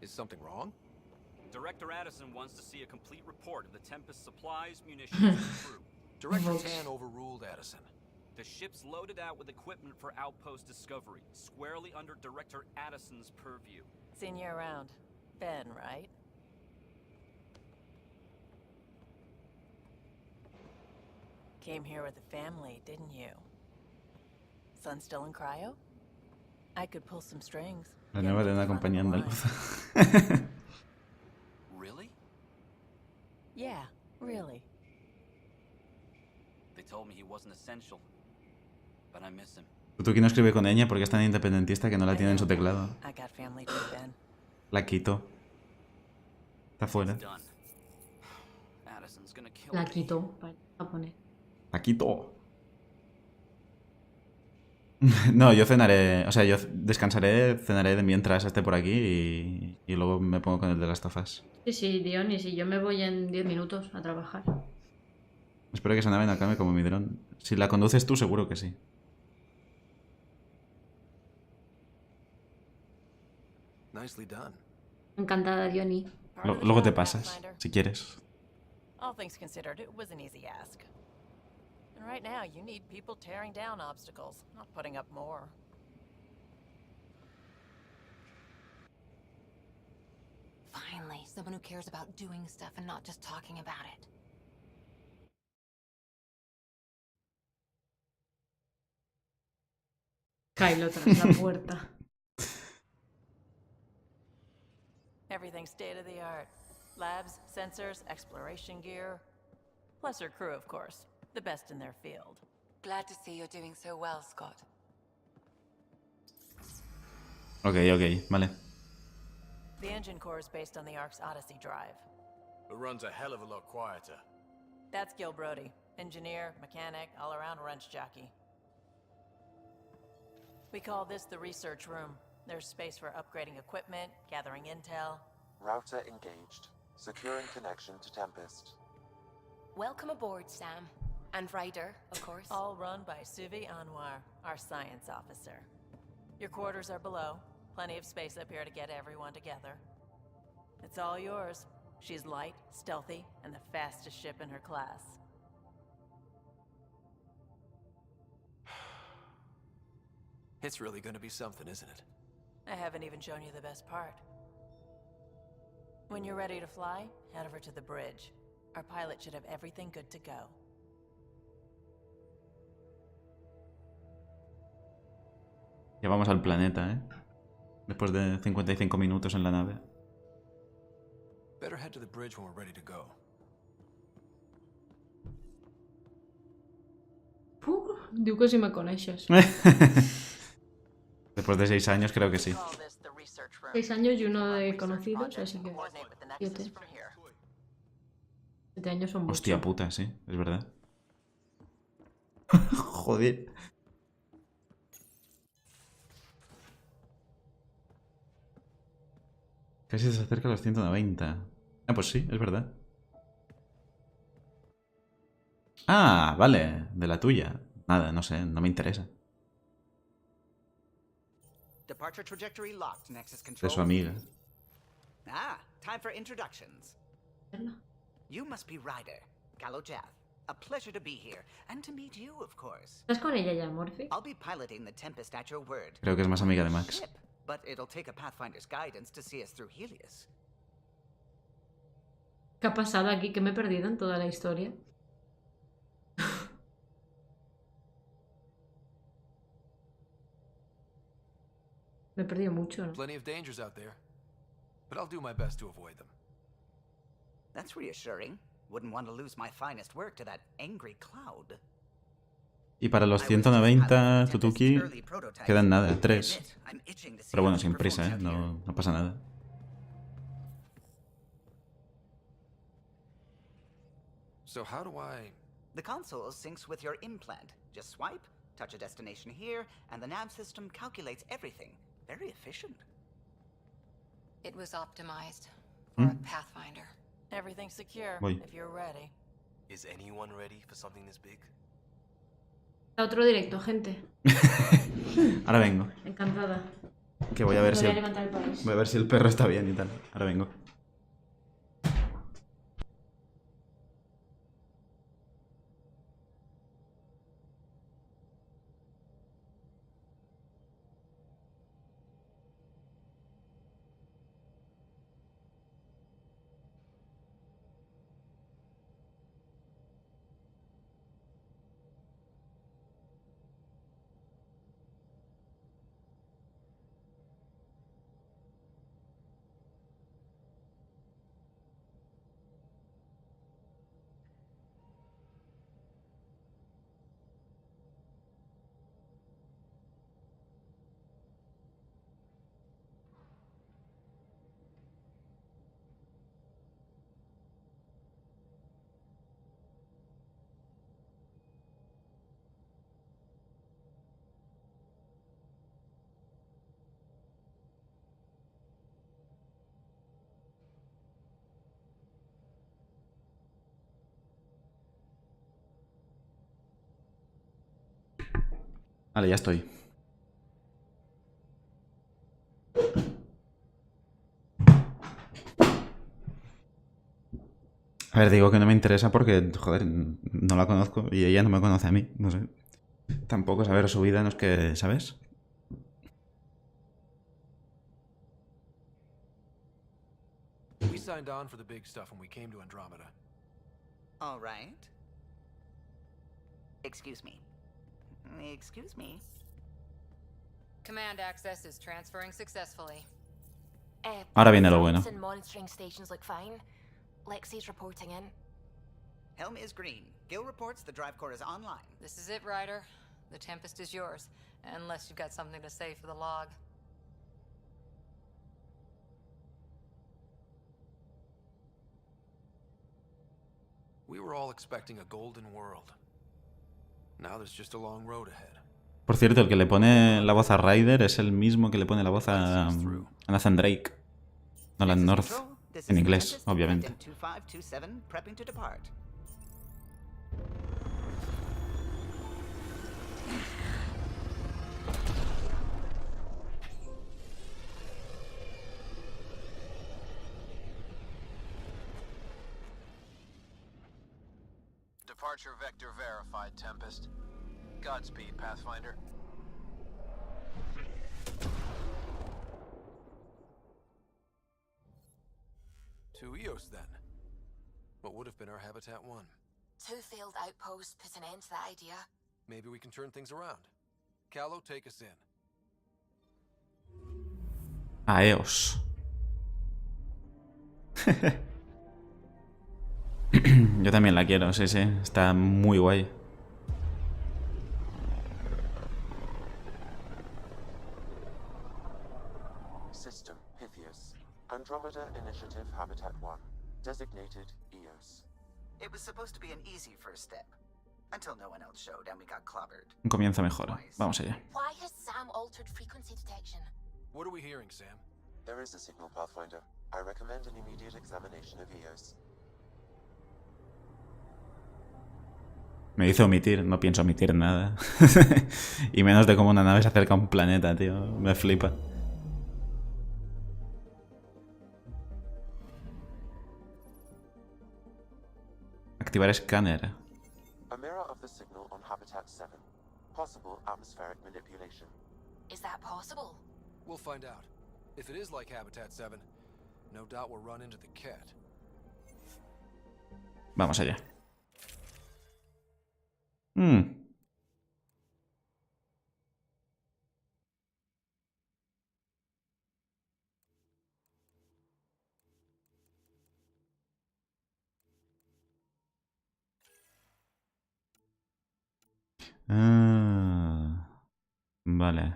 Is something wrong? Director Addison wants to see a complete report of the Tempest supplies, munitions, and crew. Director Tan overruled Addison. The ship's loaded out with equipment for outpost discovery, squarely under Director Addison's purview. Seen you around. Ben, right? Came here with a family, didn't you? Son still in cryo? I could pull some strings. La nueva de una compañía andaluza. Really? Yeah, really. They told me he wasn't essential, but I miss him. Tutuki no escribe con ñ porque es tan independentista que no la tiene en su teclado. I got family too, Ben. La quito. Está fuera. Addison's gonna kill La me. quito para japonés. La quito. No, yo cenaré, o sea, yo descansaré, cenaré de mientras esté por aquí y luego me pongo con el de las tofas. Sí, sí, Dion, y si yo me voy en 10 minutos a trabajar. Espero que esa nave no acabe como mi dron. Si la conduces tú, seguro que sí. Nicely done. Encantada, Diony. Luego te pasas, si quieres. All things considered, it was an easy ask. And right now, you need people tearing down obstacles, not putting up more. Finally, someone who cares about doing stuff and not just talking about it. Kylo tras la puerta. Everything state of the art. Labs, sensors, exploration gear. Plus her crew, of course. The best in their field. Glad to see you're doing so well, Scott. Ok, vale. The engine core is based on the Ark's Odyssey drive. It runs a hell of a lot quieter. That's Gil Brody. Engineer, mechanic, all-around wrench jockey. We call this the research room. There's space for upgrading equipment, gathering intel. Router engaged. Securing connection to Tempest. Welcome aboard, Sam. And Ryder, of course. All run by Suvi Anwar, our science officer. Your quarters are below. Plenty of space up here to get everyone together. It's all yours. She's light, stealthy, and the fastest ship in her class. It's really gonna be something, isn't it? I haven't even shown you the best part. When you're ready to fly, head over to the bridge. Our pilot should have everything good to go. Ya vamos al planeta, ¿eh? Después de 55 minutos en la nave. Better head to the bridge when we're ready to go. Diu que si me coneixes. Después de 6 años creo que sí. 6 años y uno de conocidos, así que 7. 7 años son muchos. Hostia puta, sí, es verdad. Joder. Casi se acerca a los 190. Ah, pues sí, es verdad. Ah, vale, de la tuya. Nada, no sé, no me interesa. Departure trajectory locked, Nexus De control. su amiga. Ah, time for introductions. You must be Ryder, Gallo Jath. A pleasure to be here, and to meet you, of course. ¿Estás con ella ya, Morphy? I'll be piloting the Tempest at your word. Creo que es más amiga de Max. But it'll take a Pathfinder's guidance to see us through Helios. ¿Qué ha pasado aquí? Que me he perdido en toda la historia. Me he perdido mucho, ¿no? Plenty of dangers out there, but I'll do my best to avoid them. That's reassuring. Wouldn't want to lose my finest work to that angry cloud. Y para los 190 Tutuki quedan nada, 3. Pero bueno, sin prisa, ¿eh? No pasa nada. So how do I... The console syncs with your implant. Just swipe, touch a destination here, and the nav system calculates everything. Very efficient. It was optimized for a Pathfinder. Everything's secure, Voy. if you're ready. Is anyone ready for something this big? Está otro directo, gente. Ahora vengo. Encantada. Que voy a ver Me si voy a levantar el país. voy a ver si el perro está bien y tal. Ahora vengo. Vale, ya estoy. A ver, digo que no me interesa porque, joder, no la conozco y ella no me conoce a mí. No sé. Tampoco saber su vida no es que, ¿sabes? We signed on for the big stuff when we came to Andromeda. All right. Excuse me. Excuse me. Command access is transferring successfully. Ahora viene lo bueno. Monitoring stations look fine. Lexi's reporting in. Helm is green. Gil reports the drive core is online. This is it, Ryder. The Tempest is yours, unless you've got something to say for the log. We were all expecting a golden world. Now there's just a long road ahead. Por cierto, el que le pone la voz a Ryder es el mismo que le pone la voz a Nathan Drake. Nolan North. En inglés, obviamente. 2527, prepping to depart. Departure vector verified, Tempest. Godspeed, Pathfinder. To Eos, then. What would have been our Habitat 1? 2 failed outposts put an end to that idea. Maybe we can turn things around. Callow, take us in. A Eos. Yo también la quiero, sí, sí. Está muy guay. System Pythias. Andromeda Initiative Habitat 1. Designated Eos. It was supposed to be an easy first step. Until no one else showed and we got clobbered. Un comienzo mejor. Vamos allá. Why has Sam altered frequency detection? What are we hearing, Sam? There is a signal, Pathfinder. I recommend an immediate examination of Eos. Me dice omitir, no pienso omitir nada. Y menos de cómo una nave se acerca a un planeta, tío. Me flipa. Activar escáner. A mirror of the signal on Habitat 7. Possible atmospheric manipulation. Is that possible? We'll find out. If it is like Habitat 7, no doubt we'll run into the cat. Vamos allá. Vale.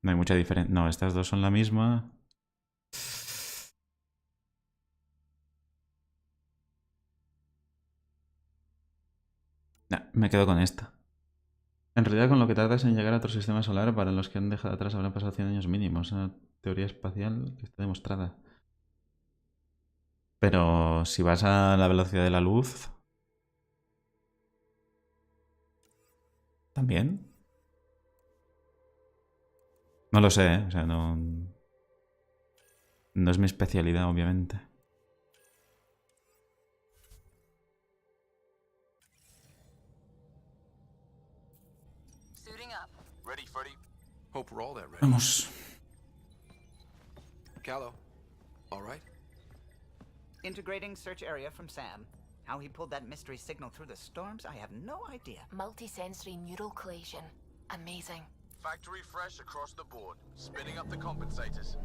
No hay mucha diferencia. No, estas dos son la misma. No, me quedo con esta. En realidad, con lo que tardas en llegar a otro sistema solar, para los que han dejado atrás habrán pasado 100 años mínimo. Es una teoría espacial que está demostrada. Pero si vas a la velocidad de la luz... ¿También? No lo sé, ¿eh? O sea, no... No es mi especialidad, obviamente. Ready, Freddy? Hope we're all that ready. Vamos. Callow, all right? Integrating search area from Sam. How he pulled that mystery signal through the storms, I have no idea. Multi-sensory neural collation. Amazing. Factory fresh across the board. Spinning up the compensators.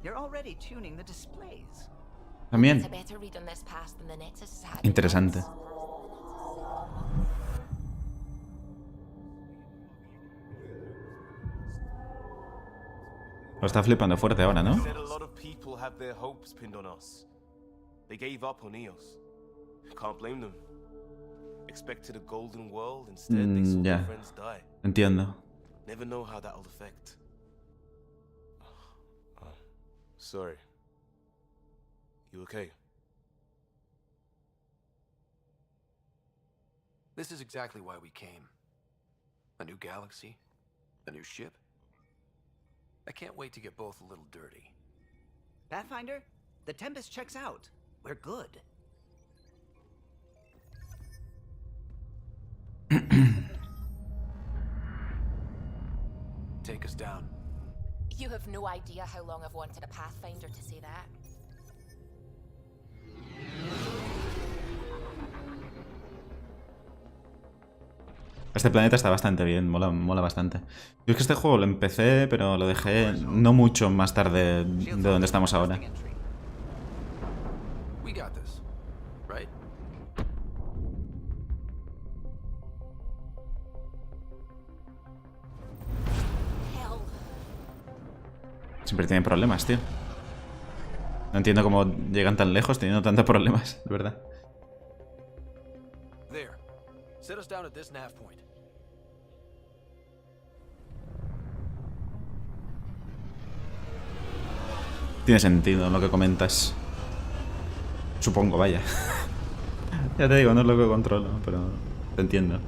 You're already tuning the displays. También. It's a better read on this pass than the Nexus has had. Interesante. Lo está flipando fuerte ahora, ¿no? Said a lot of people have their hopes pinned on us. They gave up on Eos. Can't blame them. Expected a golden world, instead they saw their Ya. friends die. Entiendo. Never know how that'll affect. Sorry. You okay? This is exactly why we came. A new galaxy, a new ship. I can't wait to get both a little dirty. Pathfinder, the Tempest checks out. We're good. Take us down. You have no idea how long I've wanted a Pathfinder to say that. Este planeta está bastante bien, mola bastante. Yo es que este juego lo empecé, pero lo dejé no mucho más tarde de donde estamos ahora. We got this, right? Siempre tienen problemas, tío. No entiendo cómo llegan tan lejos teniendo tantos problemas, de verdad. There. Set us down at this nav point. Tiene sentido lo que comentas. Supongo, vaya. Ya te digo, no es lo que controlo, pero te entiendo.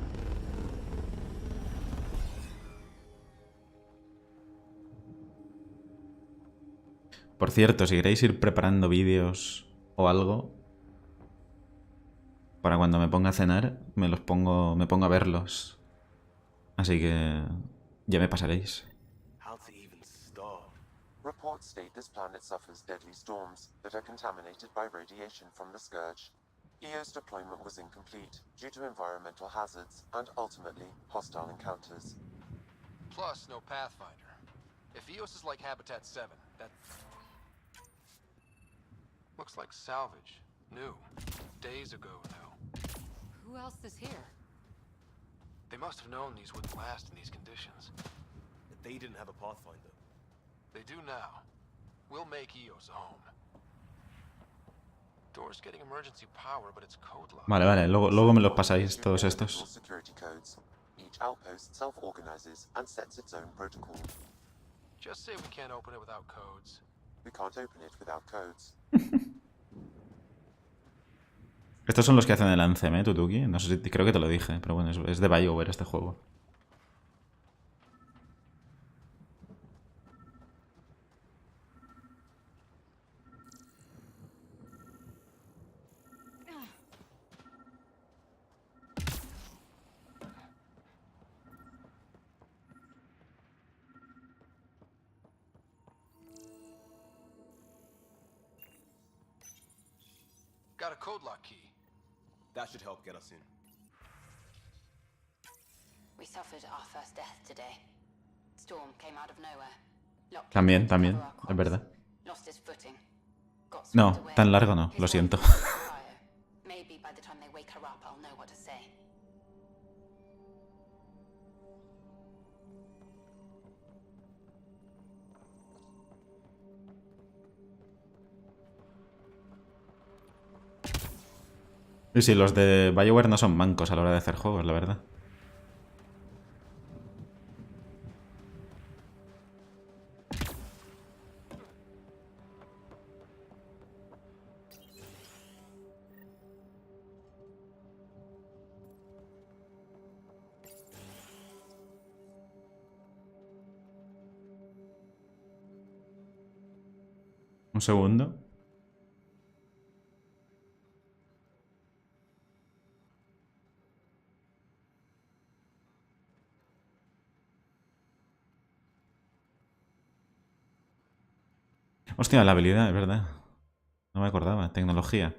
Por cierto, si queréis ir preparando vídeos o algo, para cuando me ponga a cenar, me pongo a verlos. Así que ya me pasaréis. How to even start? Reports state this planet suffers deadly storms that are contaminated by radiation from the Scourge. EO's deployment was incomplete due to environmental hazards and ultimately hostile encounters. Plus, no Pathfinder. If Eos is like Habitat 7, that looks like salvage. New. Days ago, new. Who else is here? They must have known these wouldn't last in these conditions. They didn't have a Pathfinder. They do now. We'll make Eos a home. Door's getting emergency power, but it's code locked. Vale, luego me los pasáis todos estos. Security codes. Each outpost self-organizes and sets its own protocol. Just say we can't open it without codes. We can't open it without codes. Estos son los que hacen el Anthem, Tutuki. No sé si creo que te lo dije, pero bueno, es de BioWare este juego. Got a code lock key. That should help get us in. We suffered our first death today. Storm came out of nowhere. Locked También, into también, cover our es comms. verdad. Lost his footing. Got No, swept away. tan largo no, His lo wife siento. was on fire. Maybe by the time they wake her up, I'll know what to say. Y sí, los de BioWare no son mancos a la hora de hacer juegos, la verdad. Un segundo. Hostia, la habilidad, es verdad. No me acordaba. Tecnología.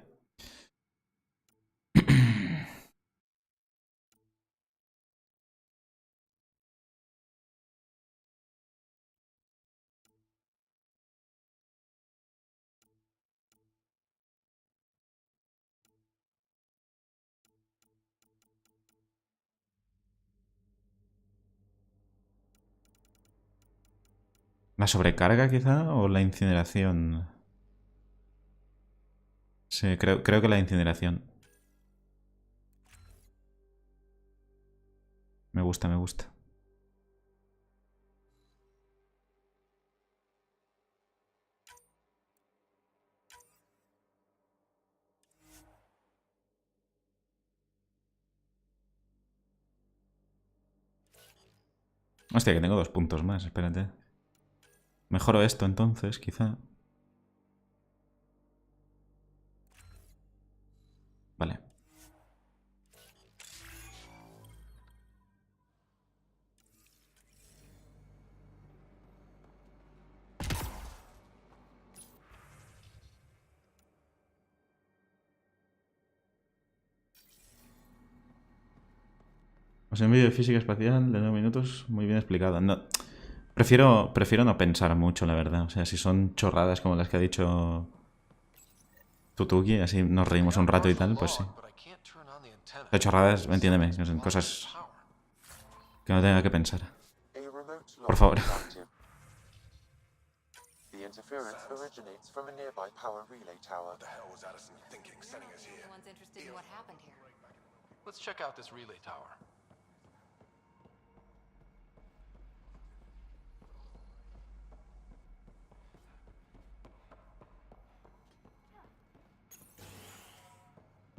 ¿La sobrecarga quizá o la incineración? Sí, creo que la incineración. Me gusta, me gusta. Hostia, que tengo 2 puntos más, espérate. Mejoro esto entonces, quizá. Vale. Os envío de física espacial de 9 minutos, muy bien explicado. No, prefiero no pensar mucho, la verdad. O sea, si son chorradas como las que ha dicho Tutuki, así nos reímos un rato y tal, pues sí. De chorradas, entiéndeme, que son cosas que no tenga que pensar. Por favor. The interference originates from a nearby power relay tower. What the hell was Addison thinking, sending us here? Everyone's interested in what happened here. Let's check out this relay tower.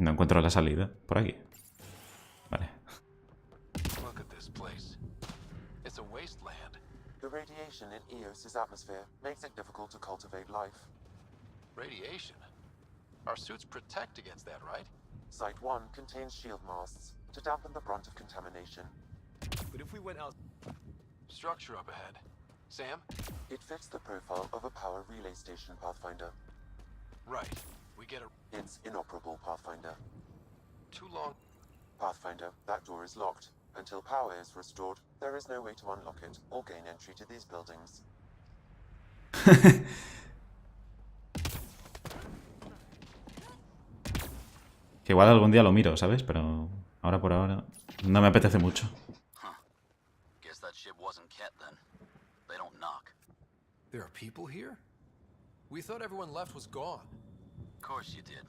No encuentro la salida. Por aquí. Vale. Look at this place. It's a wasteland. The radiation in Eos's atmosphere makes it difficult to cultivate life. Radiation? Our suits protect against that, right? Site 1 contains shield masts to dampen the brunt of contamination. But if we went out... Structure up ahead. Sam? It fits the profile of a power relay station, Pathfinder. Right. We get a... It's inoperable, Pathfinder. Too long... Pathfinder, that door is locked. Until power is restored, there is no way to unlock it or gain entry to these buildings. Que igual algún día lo miro, ¿sabes? Pero ahora por ahora no me apetece mucho. Guess that ship wasn't Ket then. They don't knock. There are people here? We thought everyone left was gone. Of course you did.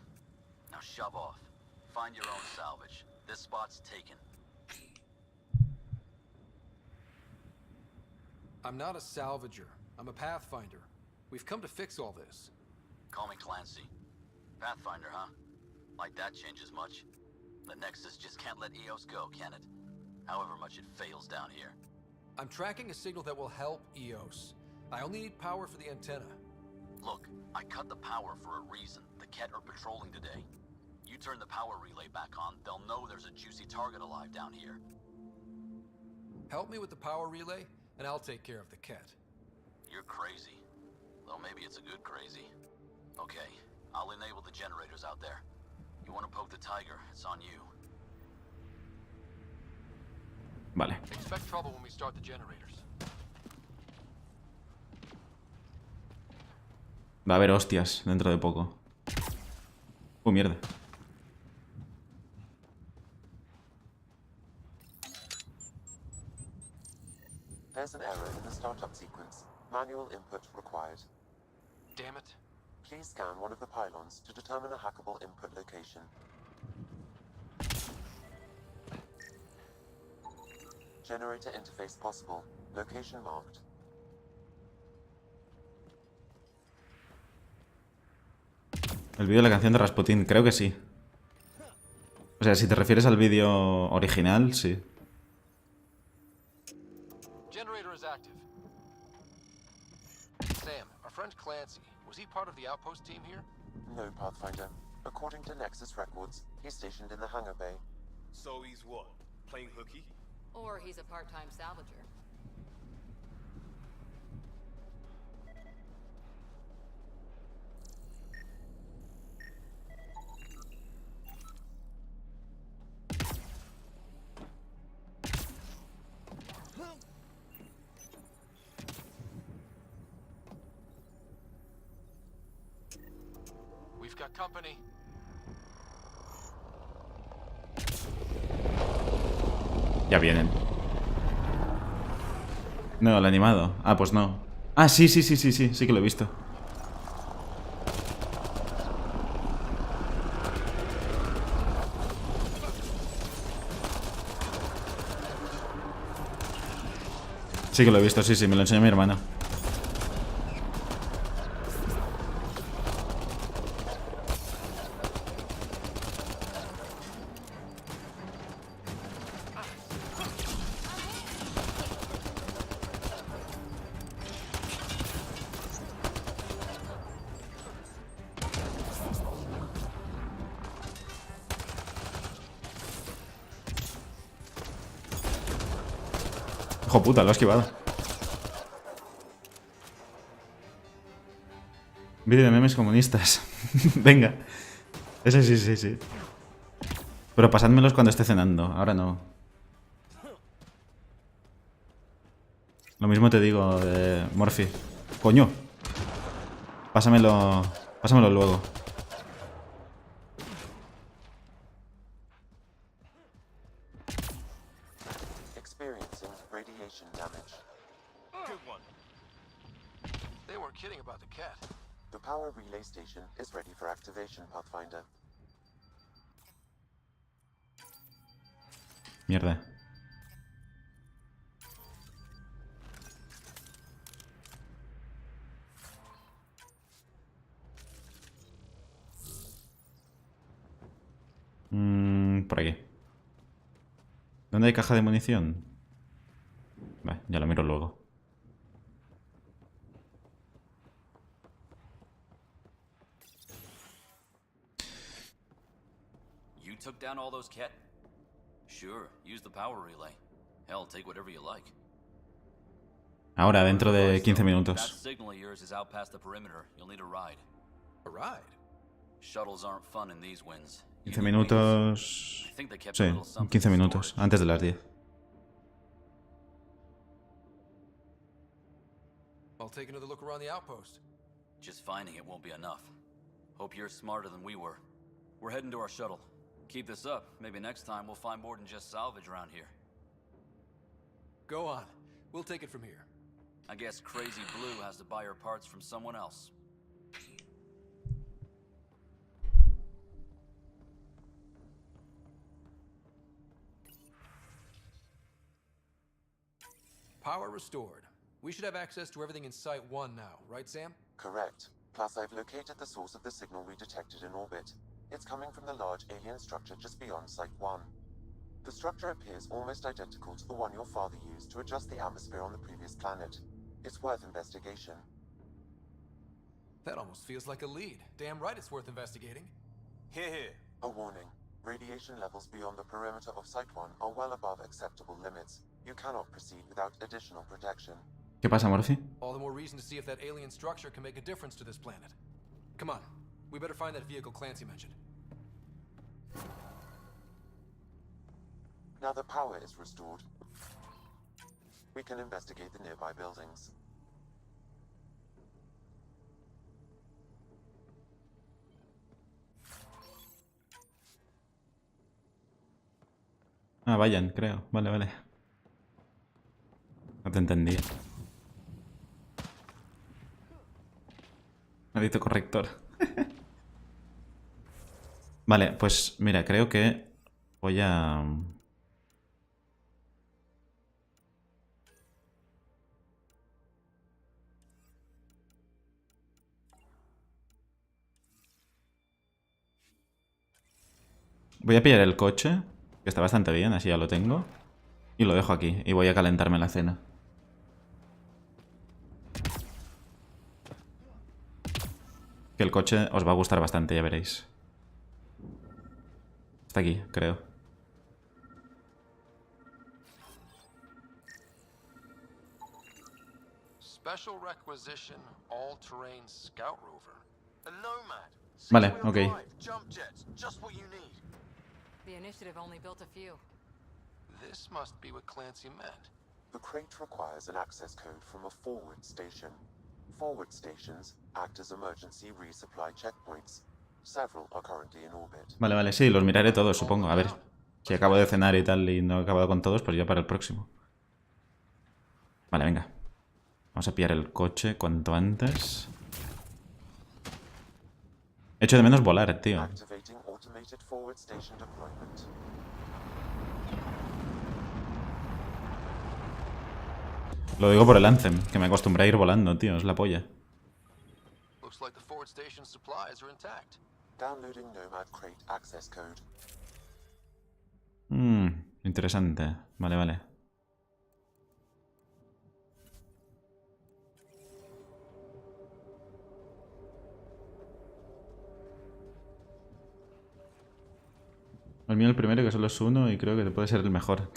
Now shove off. Find your own salvage. This spot's taken. I'm not a salvager. I'm a pathfinder. We've come to fix all this. Call me Clancy. Pathfinder, huh? Like that changes much. The Nexus just can't let Eos go, can it? However much it fails down here. I'm tracking a signal that will help Eos. I only need power for the antenna. Look, I cut the power for a reason. The Ket are patrolling today. You turn the power relay back on, they'll know there's a juicy target alive down here. Help me with the power relay, and I'll take care of the Ket. You're crazy. Though maybe it's a good crazy. Okay, I'll enable the generators out there. You want to poke the tiger, it's on you. Vale. Expect trouble when we start the generators. Va a haber hostias dentro de poco. Mierda. There's an error in the startup sequence. Manual input required. Damn it. Please scan one of the pylons to determine a hackable input location. Generator interface possible. Location marked. El vídeo de la canción de Rasputin, creo que sí. O sea, si te refieres al vídeo original, sí. Generator is active. Sam, our friend Clancy, Was he part of the outpost team here? No, Pathfinder. According to Nexus records, he's stationed in the hangar bay. So he's what? Playing hooky? Or he's a part-time salvager. We've got company. Ya vienen. No, el animado. Ah, pues no. Ah, sí que lo he visto. Sí que lo he visto, sí, me lo enseñó mi hermano. Hijo puta, lo ha esquivado. Vídeo de memes comunistas. Venga. Ese sí. Pero pasádmelos cuando esté cenando. Ahora no. Lo mismo te digo, Morphy. Coño. Pásamelo luego. Experiencing radiation damage. Good one. They weren't kidding about the cat. The power relay station is ready for activation, Pathfinder. Mierda. Por aquí. ¿Dónde hay caja de munición? Vale, ya lo miro luego. You took down all those cat? Sure, use the power relay. Hell, take whatever you like. Ahora, dentro de 15 That minutos. signal of yours is out past the perimeter. You'll need a ride. A ride? Shuttles aren't fun in these winds. 15 minutos... Sí, 15 minutos. Antes de las 10. I'll take another look around the outpost. Just finding it won't be enough. Hope you're smarter than we were. We're heading to our shuttle. Keep this up. Maybe next time we'll find more than just salvage around here. Go on. We'll take it from here. I guess Crazy Blue has to buy her parts from someone else. Power restored. We should have access to everything in Site 1 now, right, Sam? Correct. Plus, I've located the source of the signal we detected in orbit. It's coming from the large alien structure just beyond Site 1. The structure appears almost identical to the one your father used to adjust the atmosphere on the previous planet. It's worth investigation. That almost feels like a lead. Damn right it's worth investigating. Here. A warning. Radiation levels beyond the perimeter of Site 1 are well above acceptable limits. You cannot proceed without additional protection. ¿Qué pasa, Morphy? All the more reason to see if that alien structure can make a difference to this planet. Come on. We better find that vehicle Clancy mentioned. Now the power is restored, we can investigate the nearby buildings. Ah, vayan, creo. Vale. No te entendí. Maldito corrector. Vale, pues mira, creo que voy a... Voy a pillar el coche, que está bastante bien, así ya lo tengo. Y lo dejo aquí, y voy a calentarme la cena. Que el coche os va a gustar bastante, ya veréis. Está aquí, creo. Special requisition all-terrain scout rover. A Nomad. Vale, Six-wheel ok. drive, jump jets, just what you need. The initiative only built a few. This must be what Clancy meant. The crate requires an access code from a forward station. Forward stations act as emergency resupply checkpoints. Several are currently in orbit. Vale, vale, sí, los miraré todos, supongo. A ver, si acabo de cenar y tal y no he acabado con todos, pues ya para el próximo. Vale, venga. Vamos a pillar el coche cuanto antes. Echo de menos volar, tío. Activating automated forward station deployment. Lo digo por el Anthem, que me acostumbré a ir volando, tío. Es la polla. Looks like the forward station supplies are intact. Downloading Nomad crate access code. Interesante. Vale, vale. El mío el primero, que solo es uno, y creo que puede ser el mejor.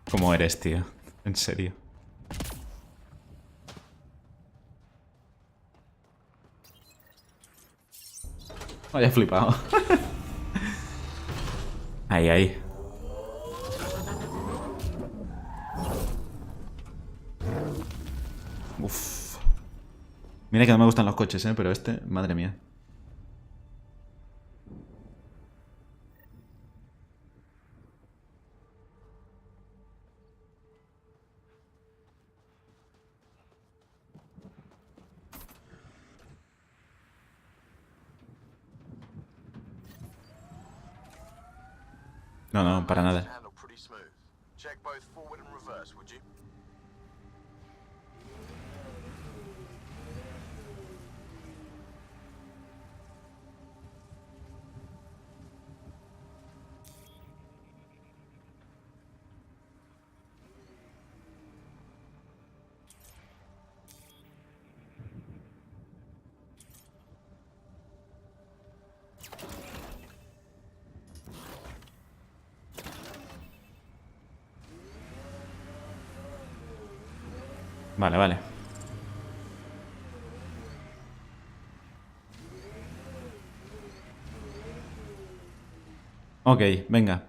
¿Cómo eres, tío? En serio. Vaya flipado. Ahí, ahí. Uf. Mira que no me gustan los coches, pero este, madre mía. No, no, para nada. Handle pretty smooth. Check both forward and reverse, would you? Vale, vale. Ok, venga.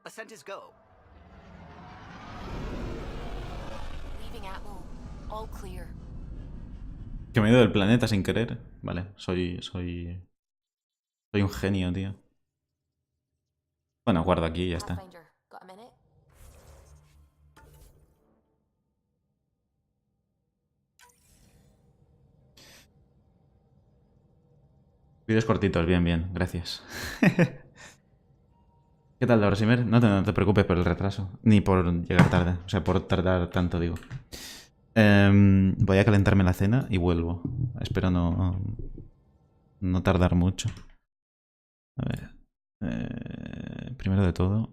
Ascent is go. Leaving Atmo. All clear. Que me he ido del planeta sin querer. Vale, soy un genio, tío. Bueno, guardo aquí y ya está. Pathfinder, got a minute? Vídeos cortitos, bien, bien, gracias. ¿Qué tal, Dorsimer? No te preocupes por el retraso, ni por llegar tarde, o sea, por tardar tanto, digo. Voy a calentarme la cena y vuelvo. Espero no tardar mucho. A ver. Primero de todo,